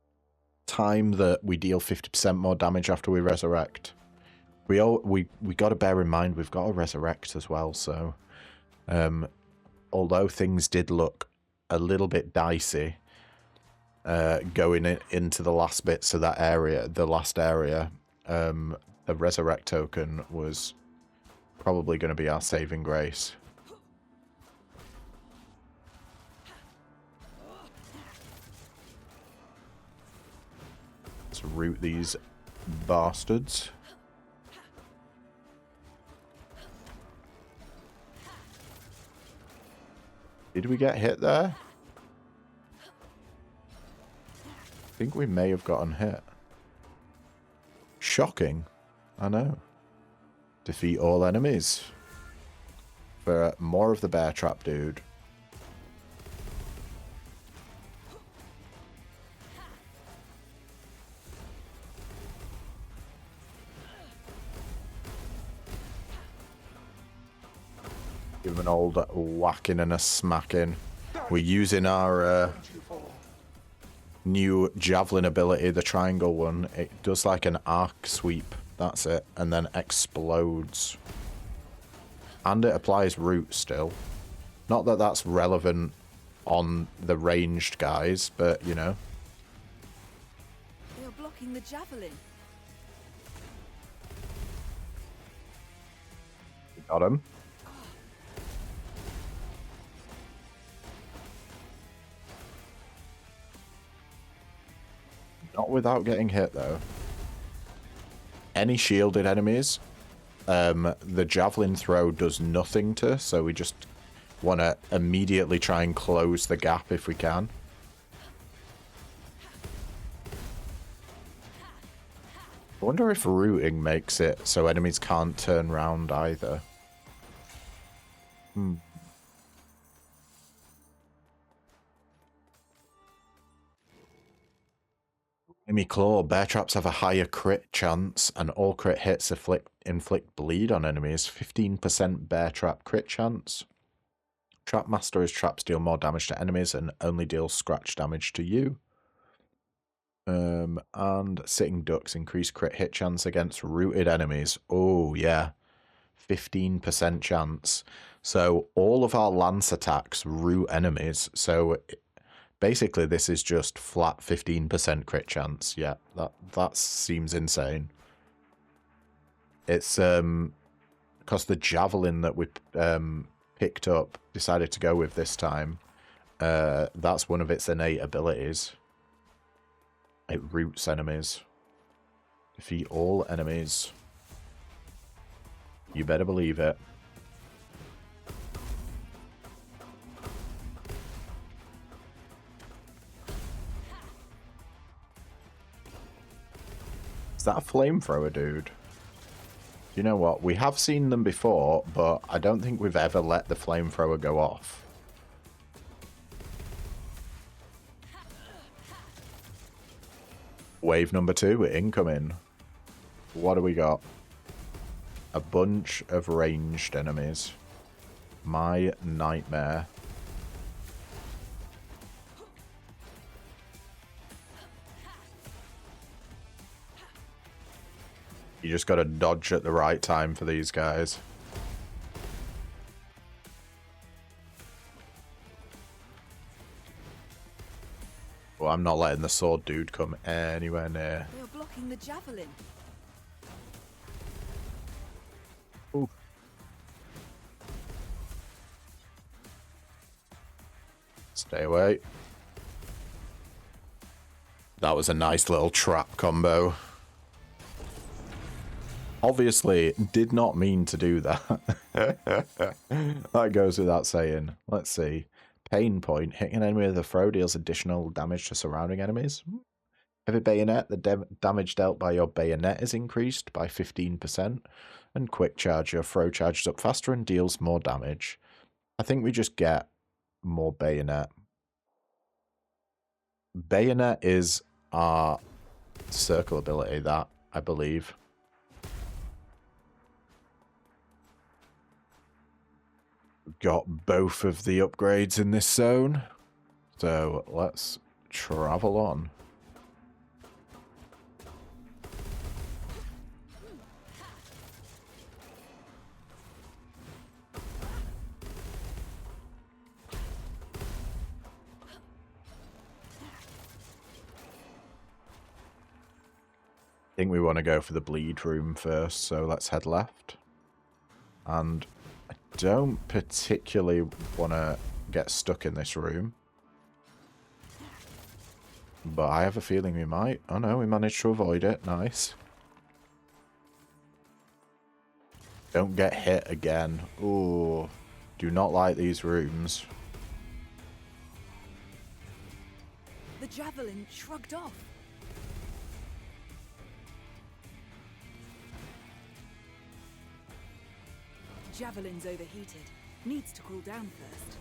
time that we deal 50% more damage after we resurrect. We got to bear in mind we've got to resurrect as well, so although things did look a little bit dicey going into the last bits of that area, the last area, the resurrect token was probably going to be our saving grace. Let's root these bastards. Did we get hit there? I think we may have gotten hit. Shocking. I know. Defeat all enemies. For more of the bear trap, dude. Give him an old whacking and a smacking. We're using our new javelin ability, the triangle one. It does like an arc sweep. That's it. And then explodes. And it applies root still. Not that that's relevant on the ranged guys, but you know. They are blocking the javelin. Got him. Not without getting hit, though. Any shielded enemies, the javelin throw does nothing to, so we just want to immediately try and close the gap if we can. I wonder if rooting makes it so enemies can't turn round either. Enemy claw. Bear traps have a higher crit chance, and all crit hits inflict bleed on enemies. 15% bear trap crit chance. Trap master is traps deal more damage to enemies and only deals scratch damage to you. And sitting ducks increase crit hit chance against rooted enemies. Oh yeah, 15% chance. So all of our lance attacks root enemies. So basically, this is just flat 15% crit chance. Yeah, that seems insane. It's because the javelin that we picked up, decided to go with this time. That's one of its innate abilities. It roots enemies. Defeat all enemies. You better believe it. Is that a flamethrower, dude? You know what? We have seen them before, but I don't think we've ever let the flamethrower go off. Wave number 2, incoming. What do we got? A bunch of ranged enemies. My nightmare. You just gotta dodge at the right time for these guys. Well, I'm not letting the sword dude come anywhere near. They are blocking the javelin. Ooh. Stay away. That was a nice little trap combo. Obviously, did not mean to do that. That goes without saying. Let's see. Pain point. Hitting an enemy with a throw deals additional damage to surrounding enemies. Heavy bayonet. The damage dealt by your bayonet is increased by 15%. And quick charge. Your throw charges up faster and deals more damage. I think we just get more bayonet. Bayonet is our circle ability, that, I believe. Got both of the upgrades in this zone. So let's travel on. I think we want to go for the bleed room first, so let's head left. And I don't particularly want to get stuck in this room. But I have a feeling we might. Oh no, we managed to avoid it. Nice. Don't get hit again. Ooh, do not like these rooms. The javelin shrugged off. Javelin's overheated. Needs to cool down first.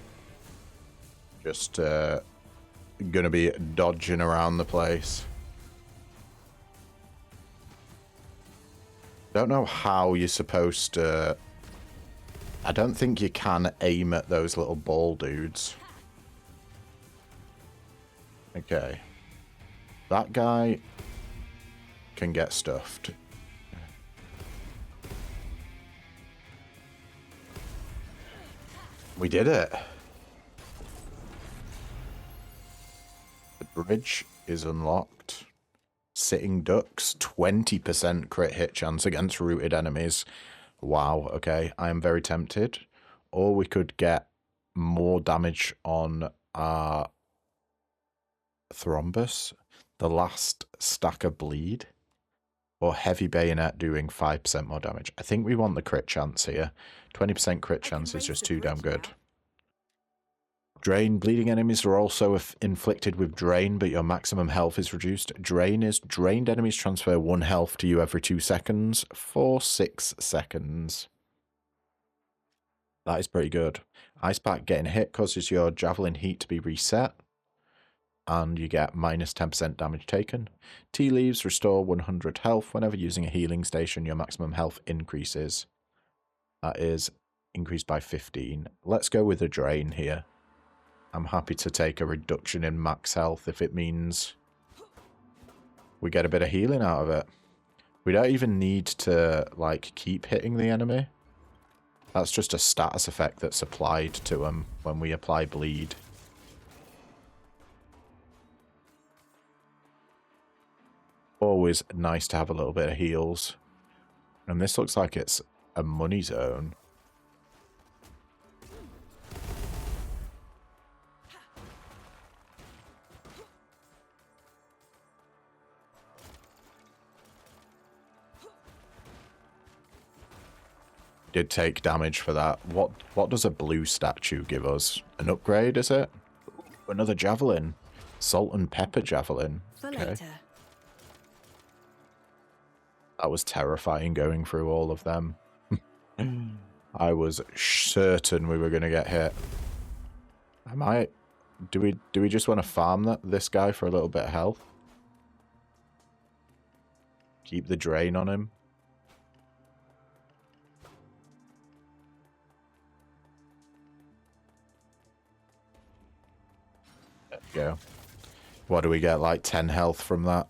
Just gonna be dodging around the place. Don't know how you're supposed to... I don't think you can aim at those little ball dudes. Okay. That guy can get stuffed. We did it. The bridge is unlocked. Sitting ducks, 20% crit hit chance against rooted enemies. Wow, okay. I am very tempted. Or we could get more damage on our thrombus. The last stack of bleed. Or heavy bayonet doing 5% more damage. I think we want the crit chance here. 20% crit chance is just too damn good. Drain. Bleeding enemies are also inflicted with drain, but your maximum health is reduced. Drain is drained enemies transfer 1 health to you every 2 seconds for 6 seconds. That is pretty good. Ice Pack. Getting hit causes your javelin heat to be reset. And you get minus 10% damage taken. Tea leaves restore 100 health. Whenever using a healing station, your maximum health increases. That is increased by 15. Let's go with a drain here. I'm happy to take a reduction in max health if it means we get a bit of healing out of it. We don't even need to, like, keep hitting the enemy. That's just a status effect that's applied to them when we apply bleed. Always nice to have a little bit of heals. And this looks like it's a money zone. Did take damage for that. What does a blue statue give us? An upgrade, is it? Another javelin. Salt and pepper javelin. For Okay. later. That was terrifying going through all of them. I was certain we were going to get hit. I might... Do we just want to farm this guy for a little bit of health? Keep the drain on him. There we go. What do we get? Like 10 health from that?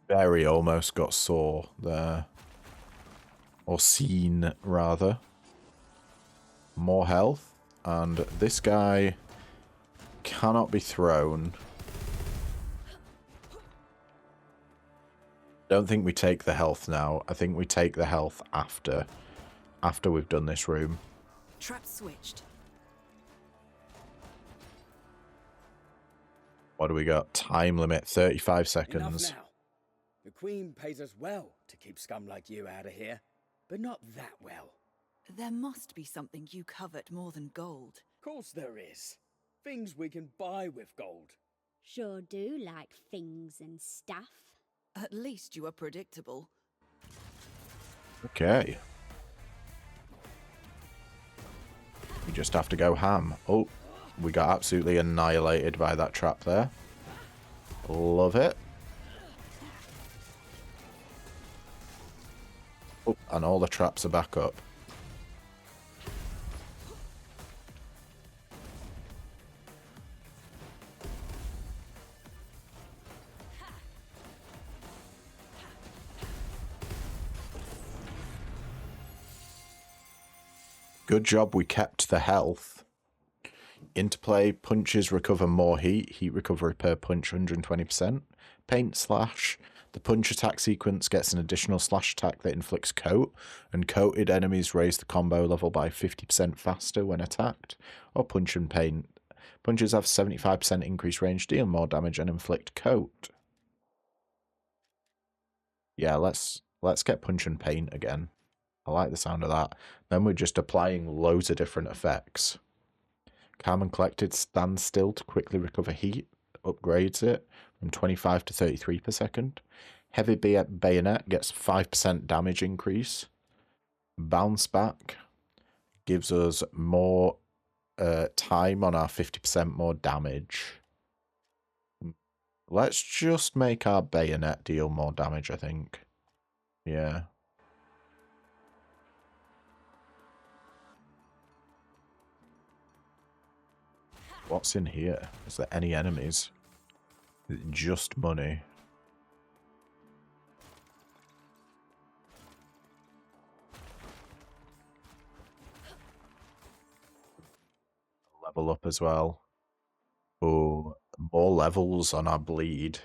Berry almost got sore there. Or seen, rather. More health. And this guy cannot be thrown. Don't think we take the health now. I think we take the health after we've done this room. Trap switched. What do we got? Time limit, 35 seconds. Enough now. The Queen pays us well to keep scum like you out of here, but not that well. There must be something you covet more than gold. Course there is. Things we can buy with gold. Sure do like things and stuff. At least you are predictable. Okay. We just have to go ham. Oh, we got absolutely annihilated by that trap there. Love it. Oh, and all the traps are back up. Good job we kept the health. Interplay, punches recover more heat. Heat recovery per punch 120%. Paint slash. The punch attack sequence gets an additional slash attack that inflicts coat. And coated enemies raise the combo level by 50% faster when attacked. Or punch and paint. Punches have 75% increased range, deal more damage, and inflict coat. Yeah, let's get punch and paint again. I like the sound of that. Then we're just applying loads of different effects. Calm and Collected stands still to quickly recover heat. Upgrades it from 25 to 33 per second. Heavy Bayonet gets 5% damage increase. Bounce Back gives us more time on our 50% more damage. Let's just make our Bayonet deal more damage, I think. Yeah. What's in here? Is there any enemies? Is it just money? Level up as well. Oh, more levels on our bleed.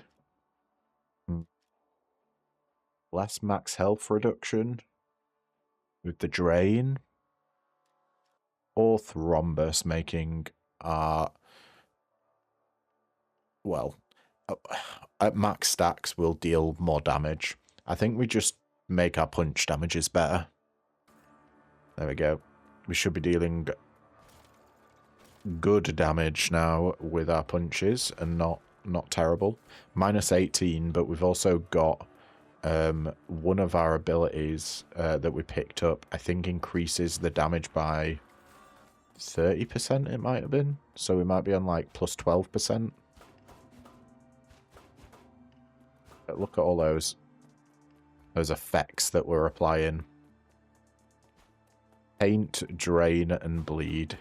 Less max health reduction with the drain. Or Thrombus making our... well, at max stacks we'll deal more damage. I think we just make our punch damages better. There we go. We should be dealing good damage now with our punches and not terrible. Minus 18, but we've also got one of our abilities that we picked up, I think increases the damage by 30%, it might have been. So we might be on like plus 12%. But look at all those effects that we're applying. Paint, drain, and bleed.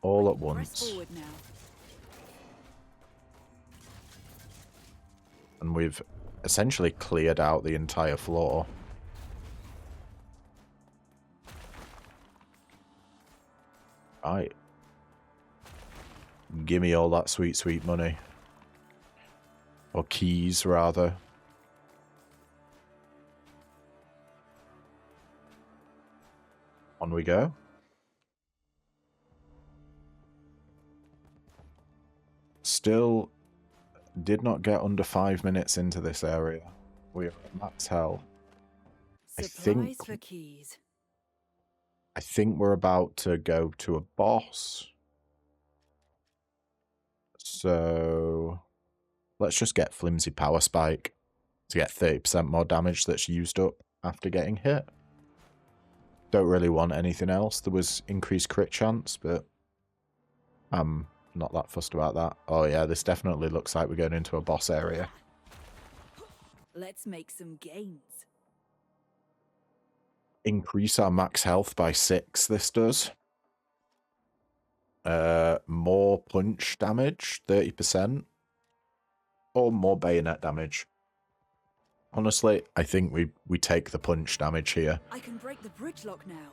All at once. And we've essentially cleared out the entire floor. Right. Gimme all that sweet, sweet money. Or keys, rather. On we go. Still did not get under 5 minutes into this area. We are at max hell. Supplies for keys. I think we're about to go to a boss. So let's just get Flimsy Power Spike to get 30% more damage that's used up after getting hit. Don't really want anything else. There was increased crit chance, but I'm not that fussed about that. Oh yeah, this definitely looks like we're going into a boss area. Let's make some gains. Increase our max health by 6, this does. More punch damage, 30%. Or more bayonet damage. Honestly, I think we take the punch damage here. I can break the bridge lock now.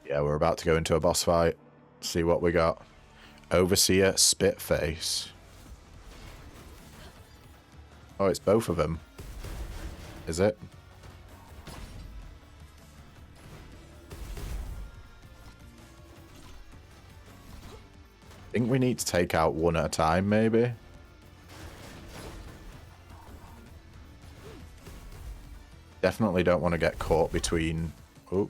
Yeah, we're about to go into a boss fight. See what we got. Overseer, Spitface. Oh, it's both of them. Is it? I think we need to take out one at a time, maybe. Definitely don't want to get caught between... Oh.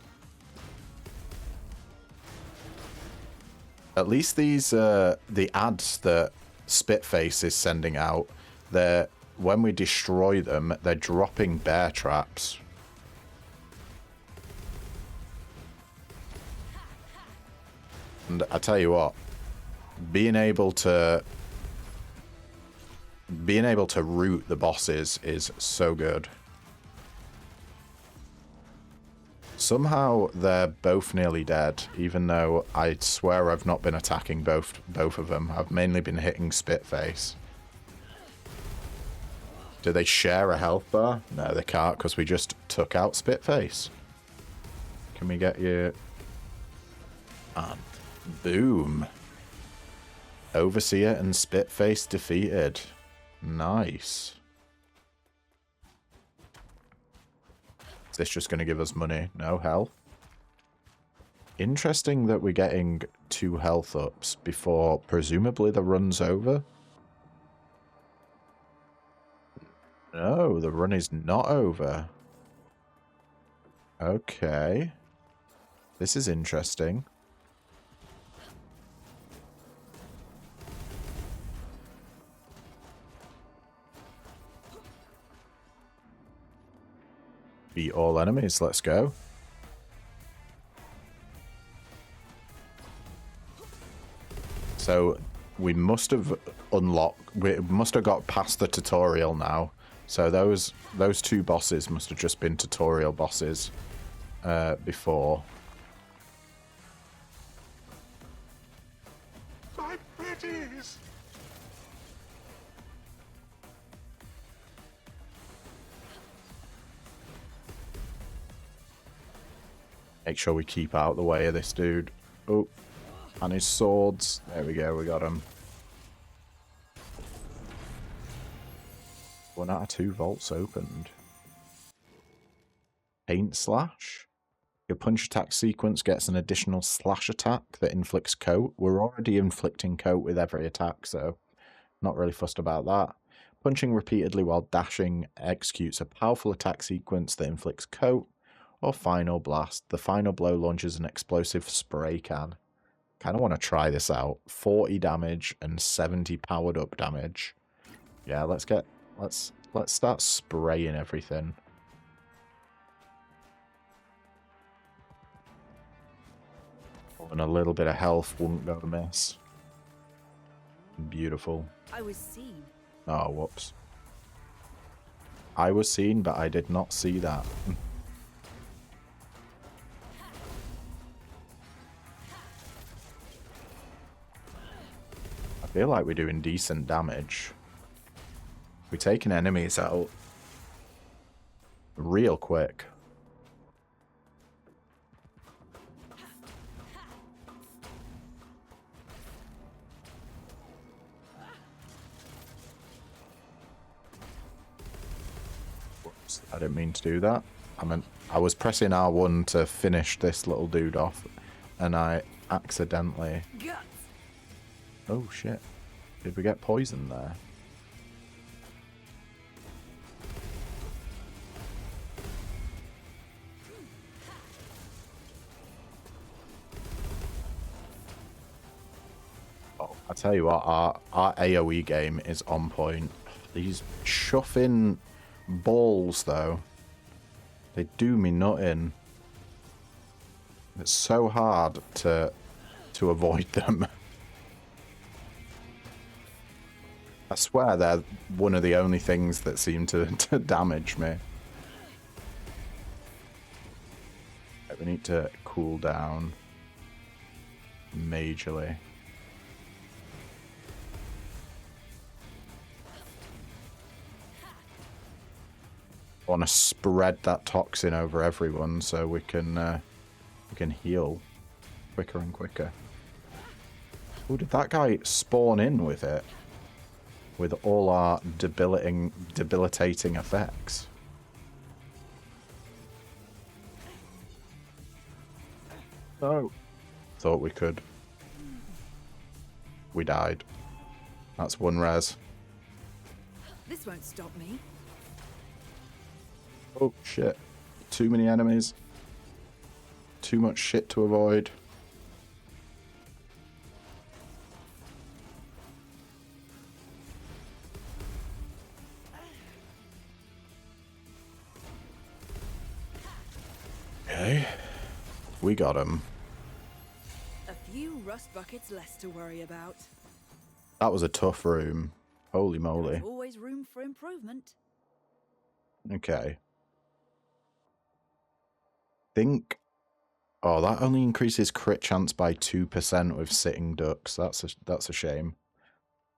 At least these, the ads that Spitface is sending out, when we destroy them, they're dropping bear traps. And I tell you what, being able to root the bosses is so good. Somehow they're both nearly dead, even though I swear I've not been attacking both of them. I've mainly been hitting Spitface. Do they share a health bar? No, they can't, because we just took out Spitface. Can we get you... And boom. Overseer and Spitface defeated. Nice. Is this just going to give us money? No health. Interesting that we're getting 2 health ups before presumably the run's over. No, the run is not over. Okay. This is interesting. Beat all enemies, let's go. So we must have got past the tutorial now. So those 2 bosses must have just been tutorial bosses before. My pretties! Make sure we keep out the way of this dude. Oh, and his swords. There we go, we got him. 1 out of 2 vaults opened. Paint slash. Your punch attack sequence gets an additional slash attack that inflicts coat. We're already inflicting coat with every attack, so not really fussed about that. Punching repeatedly while dashing executes a powerful attack sequence that inflicts coat. Or final blast. The final blow launches an explosive spray can. Kind of want to try this out. 40 damage and 70 powered up damage. Yeah, let's start spraying everything. And a little bit of health wouldn't go amiss. Beautiful. I was seen. Oh, whoops. I was seen, but I did not see that. I feel like we're doing decent damage. We're taking enemies out real quick. Whoops, I didn't mean to do that. I was pressing R1 to finish this little dude off, and I accidentally... Oh shit. Did we get poisoned there? Oh, I tell you what, our AoE game is on point. These chuffing balls though, they do me nutting. It's so hard to avoid them. I swear they're one of the only things that seem to damage me. We need to cool down majorly. I want to spread that toxin over everyone so we can heal quicker and quicker. Oh, did that guy spawn in with it? With all our debilitating effects. Oh. Thought we could. We died. That's 1 res. This won't stop me. Oh, shit. Too many enemies. Too much shit to avoid. Okay. We got him. A few rust buckets less to worry about. That was a tough room. Holy moly. There's always room for improvement. Okay. Think... Oh, that only increases crit chance by 2% with sitting ducks. That's a shame.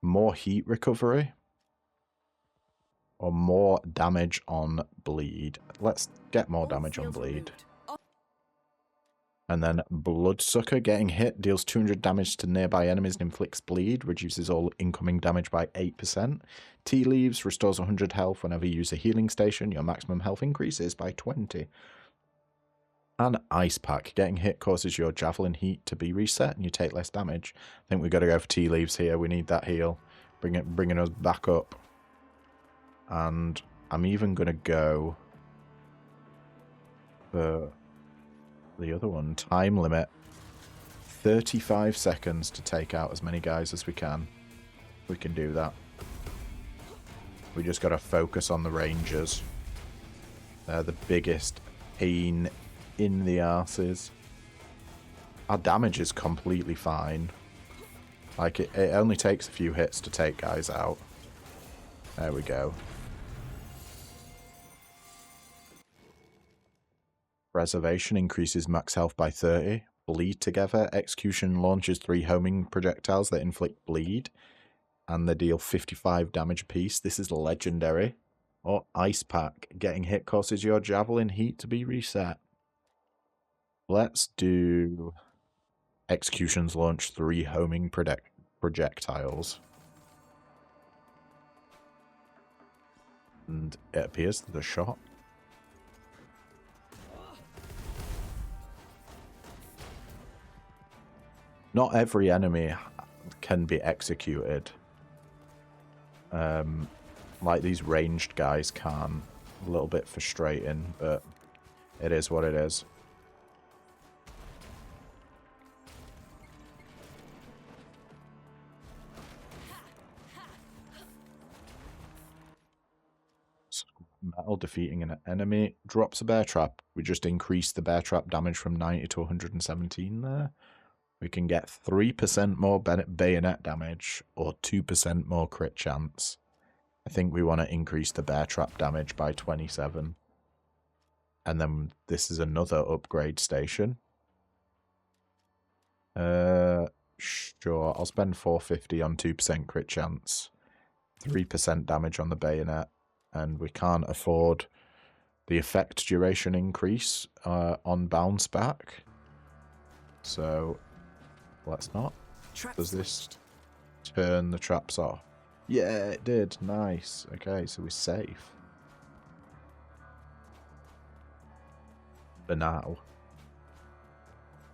More heat recovery. Or more damage on bleed. Let's get more damage on bleed. And then Bloodsucker, getting hit, deals 200 damage to nearby enemies and inflicts bleed, reduces all incoming damage by 8%. Tea Leaves restores 100 health whenever you use a healing station. Your maximum health increases by 20. And Ice Pack, getting hit causes your Javelin Heat to be reset and you take less damage. I think we've got to go for Tea Leaves here. We need that heal, bringing us back up. And I'm even going to go for the other one, time limit. 35 seconds to take out as many guys as we can. We can do that. We just got to focus on the Rangers. They're the biggest pain in the arses. Our damage is completely fine. Like, it only takes a few hits to take guys out. There we go. Preservation increases max health by 30. Bleed Together. Execution launches 3 homing projectiles that inflict bleed. And they deal 55 damage apiece. This is legendary. Or Ice Pack. Getting hit causes your Javelin Heat to be reset. Let's do... Executions launch 3 homing projectiles. And it appears that the shot. Not every enemy can be executed. Like these ranged guys can. A little bit frustrating, but it is what it is. Metal defeating an enemy drops a bear trap. We just increased the bear trap damage from 90 to 117 there. We can get 3% more bayonet damage or 2% more crit chance. I think we want to increase the bear trap damage by 27. And then this is another upgrade station. Sure, I'll spend 450 on 2% crit chance. 3% damage on the bayonet. And we can't afford the effect duration increase on bounce back. So... let's not. Does this turn the traps off? Yeah, it did. Nice. Okay, so we're safe. For now.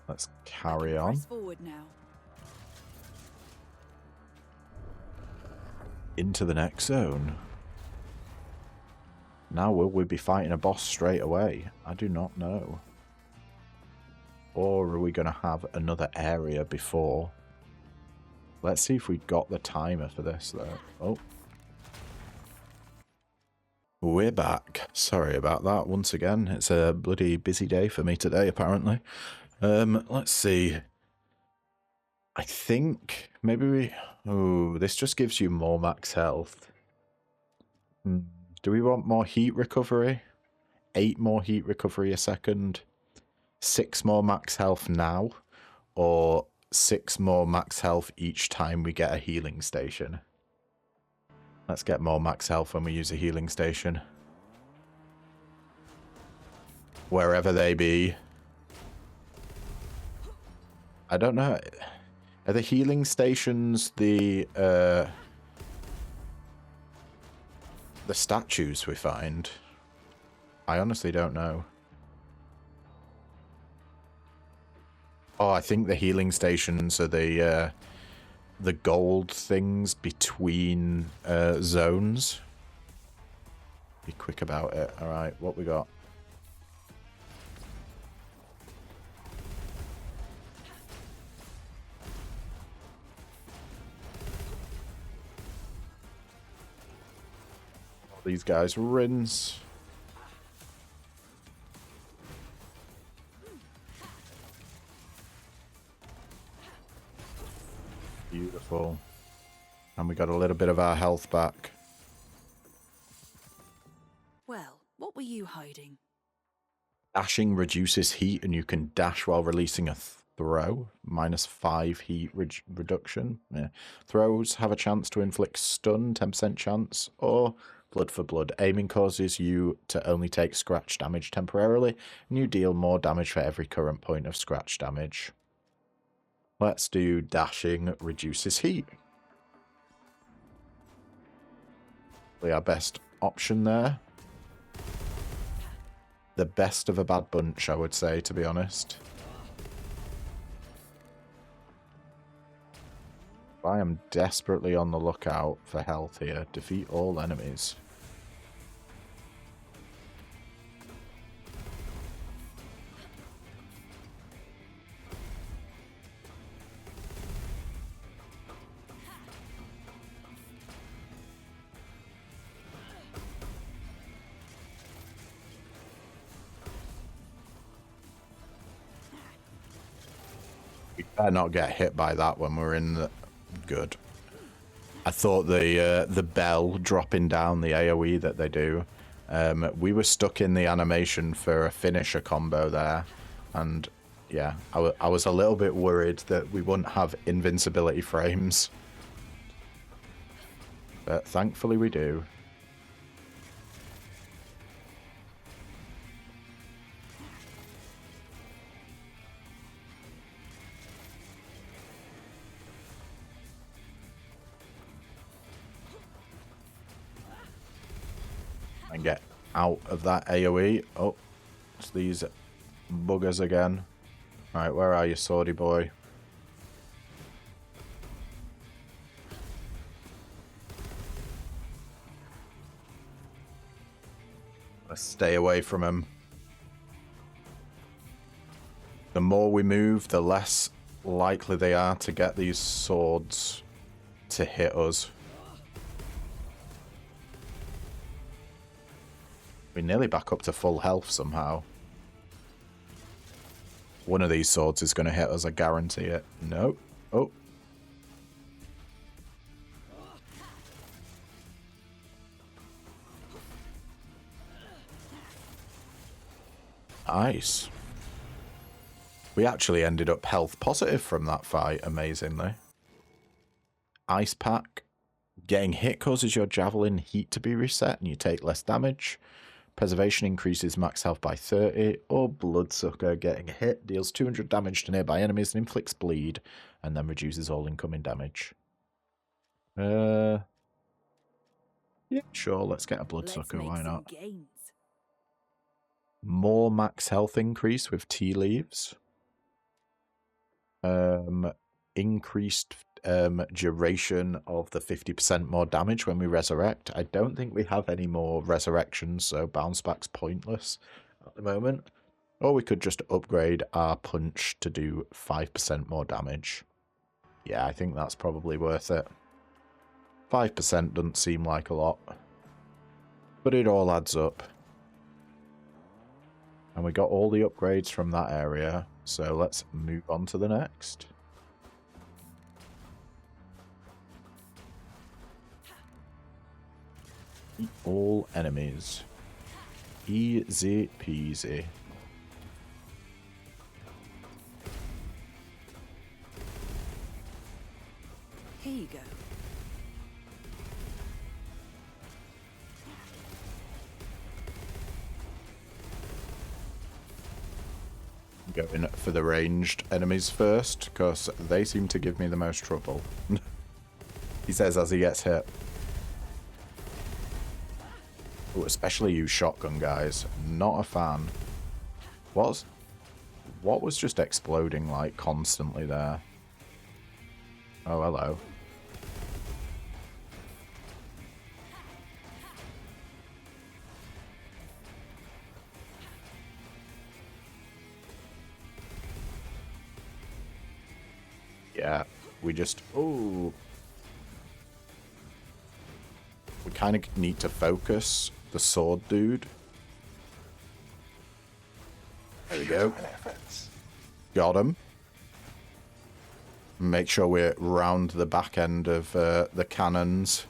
Let's carry on. Press forward now. Into the next zone. Now will we be fighting a boss straight away? I do not know. Or are we going to have another area before? Let's see if we got the timer for this, though. Oh. We're back. Sorry about that once again. It's a bloody busy day for me today, apparently. Let's see. I think maybe we... oh, this just gives you more max health. Do we want more heat recovery? 8 more heat recovery a second? 6 more max health now, or 6 more max health each time we get a healing station. Let's get more max health when we use a healing station. Wherever they be. I don't know. Are the healing stations the statues we find? I honestly don't know. Oh, I think the healing stations are the gold things between zones. Be quick about it. Alright, what we got? These guys rinse. Beautiful. And we got a little bit of our health back. Well, what were you hiding? Dashing reduces heat and you can dash while releasing a throw. -5 heat reduction. Yeah. Throws have a chance to inflict stun, 10% chance, or blood for blood. Aiming causes you to only take scratch damage temporarily, and you deal more damage for every current point of scratch damage. Let's do dashing reduces heat. Probably our best option there. The best of a bad bunch, I would say, to be honest. I am desperately on the lookout for health here. Defeat all enemies. We better not get hit by that when we're in the... Good. I thought the bell dropping down the AoE that they do. We were stuck in the animation for a finisher combo there, and yeah, I was a little bit worried that we wouldn't have invincibility frames, but thankfully we do. And get out of that AoE. Oh, it's these buggers again. Right, where are you, swordy boy? Let's stay away from him. The more we move, the less likely they are to get these swords to hit us. We're nearly back up to full health somehow. One of these swords is going to hit us, I guarantee it. No. Oh. Nice. We actually ended up health positive from that fight, amazingly. Ice pack. Getting hit causes your javelin heat to be reset and you take less damage. Preservation increases max health by 30, or Bloodsucker, getting hit deals 200 damage to nearby enemies and inflicts bleed, and then reduces all incoming damage. Yeah, sure, let's get a Bloodsucker, why not? More max health increase with tea leaves. Increased duration of the 50% more damage when we resurrect. I don't think we have any more resurrections, so bounce back's pointless at the moment. Or we could just upgrade our punch to do 5% more damage. Yeah, I think that's probably worth it. 5% doesn't seem like a lot, but it all adds up. And we got all the upgrades from that area, so let's move on to the next. Eat all enemies. Easy peasy. Here you go. Going for the ranged enemies first, because they seem to give me the most trouble. He says as he gets hit. Ooh, especially you shotgun guys. Not a fan. What was just exploding like constantly there? Oh, hello. Yeah, we just... Oh. We kind of need to focus the sword dude. There we go. Got him. Make sure we're round the back end of the cannons.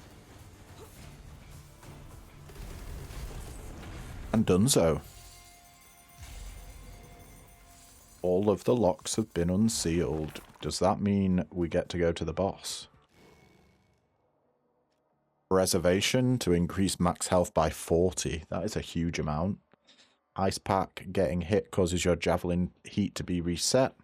And done so. All of the locks have been unsealed. Does that mean we get to go to the boss? Reservation to increase max health by 40. That is a huge amount. Ice pack, getting hit causes your javelin heat to be reset.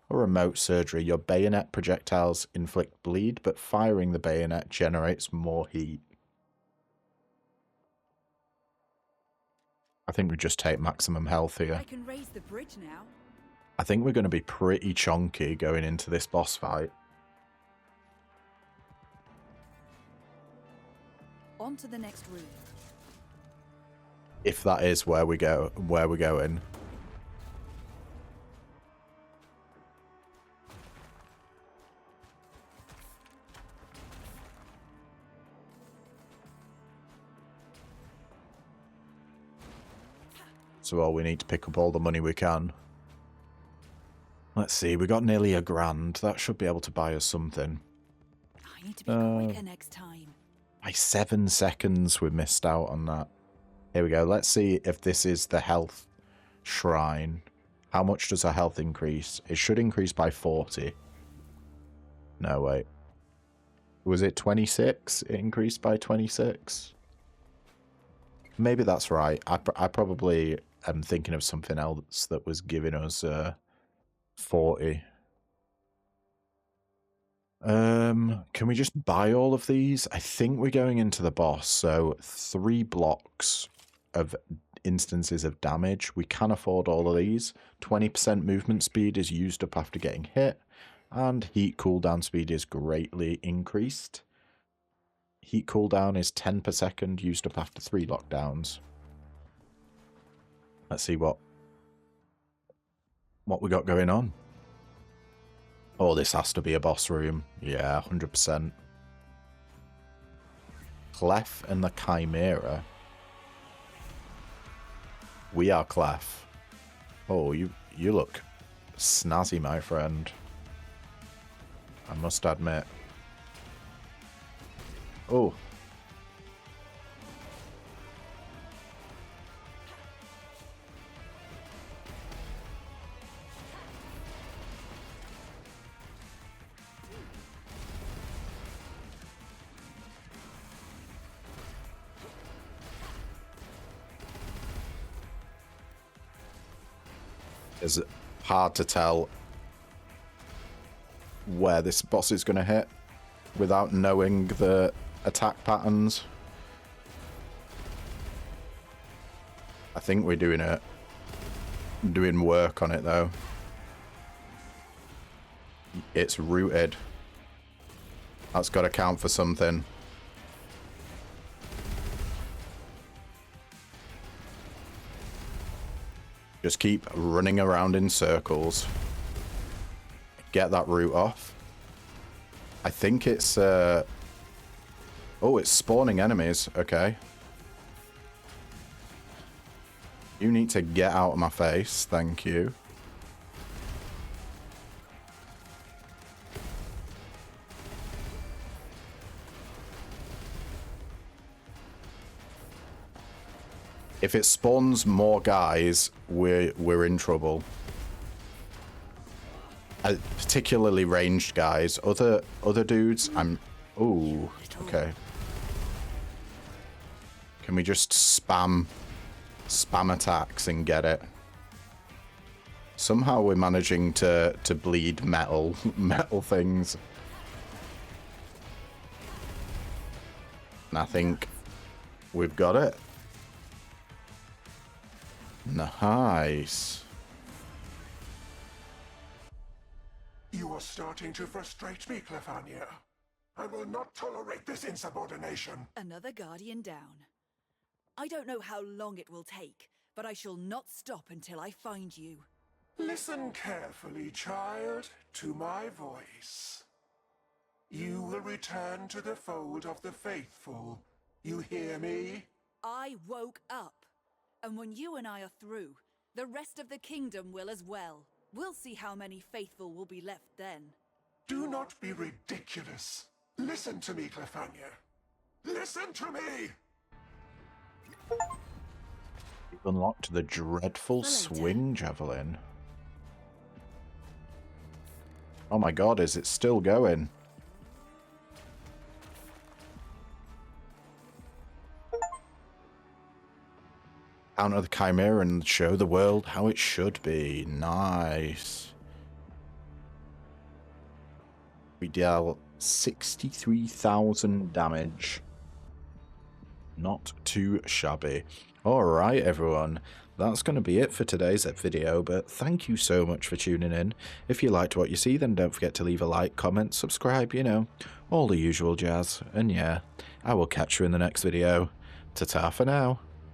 Or remote surgery, your bayonet projectiles inflict bleed, but firing the bayonet generates more heat. I think we just take maximum health here. I can raise the bridge now. I think we're going to be pretty chonky going into this boss fight. On to the next room. If that is where we're going. So we need to pick up all the money we can. Let's see, we got nearly $1,000. That should be able to buy us something. I need to be quicker next time. By 7 seconds we missed out on that. Here we go. Let's see if this is the health shrine. How much does our health increase? It should increase by 40. No, wait. Was it 26? It increased by 26? Maybe that's right. I probably am thinking of something else that was giving us 40. Can we just buy all of these? I think we're going into the boss, so 3 blocks of instances of damage. We can afford all of these. 20% movement speed is used up after getting hit, and heat cooldown speed is greatly increased. Heat cooldown is 10 per second, used up after 3 lockdowns. Let's see what we got going on. Oh, this has to be a boss room. Yeah, 100%. Clef and the Chimera. We are Clef. Oh, you look snazzy, my friend. I must admit. Oh. It's hard to tell where this boss is going to hit without knowing the attack patterns. I think we're doing work on it though. It's rooted. That's got to count for something. Just keep running around in circles. Get that root off. I think it's oh, it's spawning enemies. Okay. You need to get out of my face. Thank you. If it spawns more guys, we're in trouble. Particularly ranged guys. Other dudes, I'm... Ooh, okay. Can we just spam attacks and get it? Somehow we're managing to bleed metal things. And I think we've got it. Nice. You are starting to frustrate me, Clefania. I will not tolerate this insubordination. Another guardian down. I don't know how long it will take, but I shall not stop until I find you. Listen carefully, child, to my voice. you will return to the fold of the faithful. You hear me? I woke up. And when you and I are through, the rest of the kingdom will as well. We'll see how many faithful will be left then. Do not be ridiculous. Listen to me, Clefania. Listen to me! You've unlocked the dreadful swing javelin. Oh my god, is it still going? Counter the Chimera and show the world how it should be. Nice. We deal 63,000 damage. Not too shabby. Alright everyone, that's going to be it for today's video, but thank you so much for tuning in. If you liked what you see, then don't forget to leave a like, comment, subscribe, you know, all the usual jazz. And yeah, I will catch you in the next video. Ta-ta for now.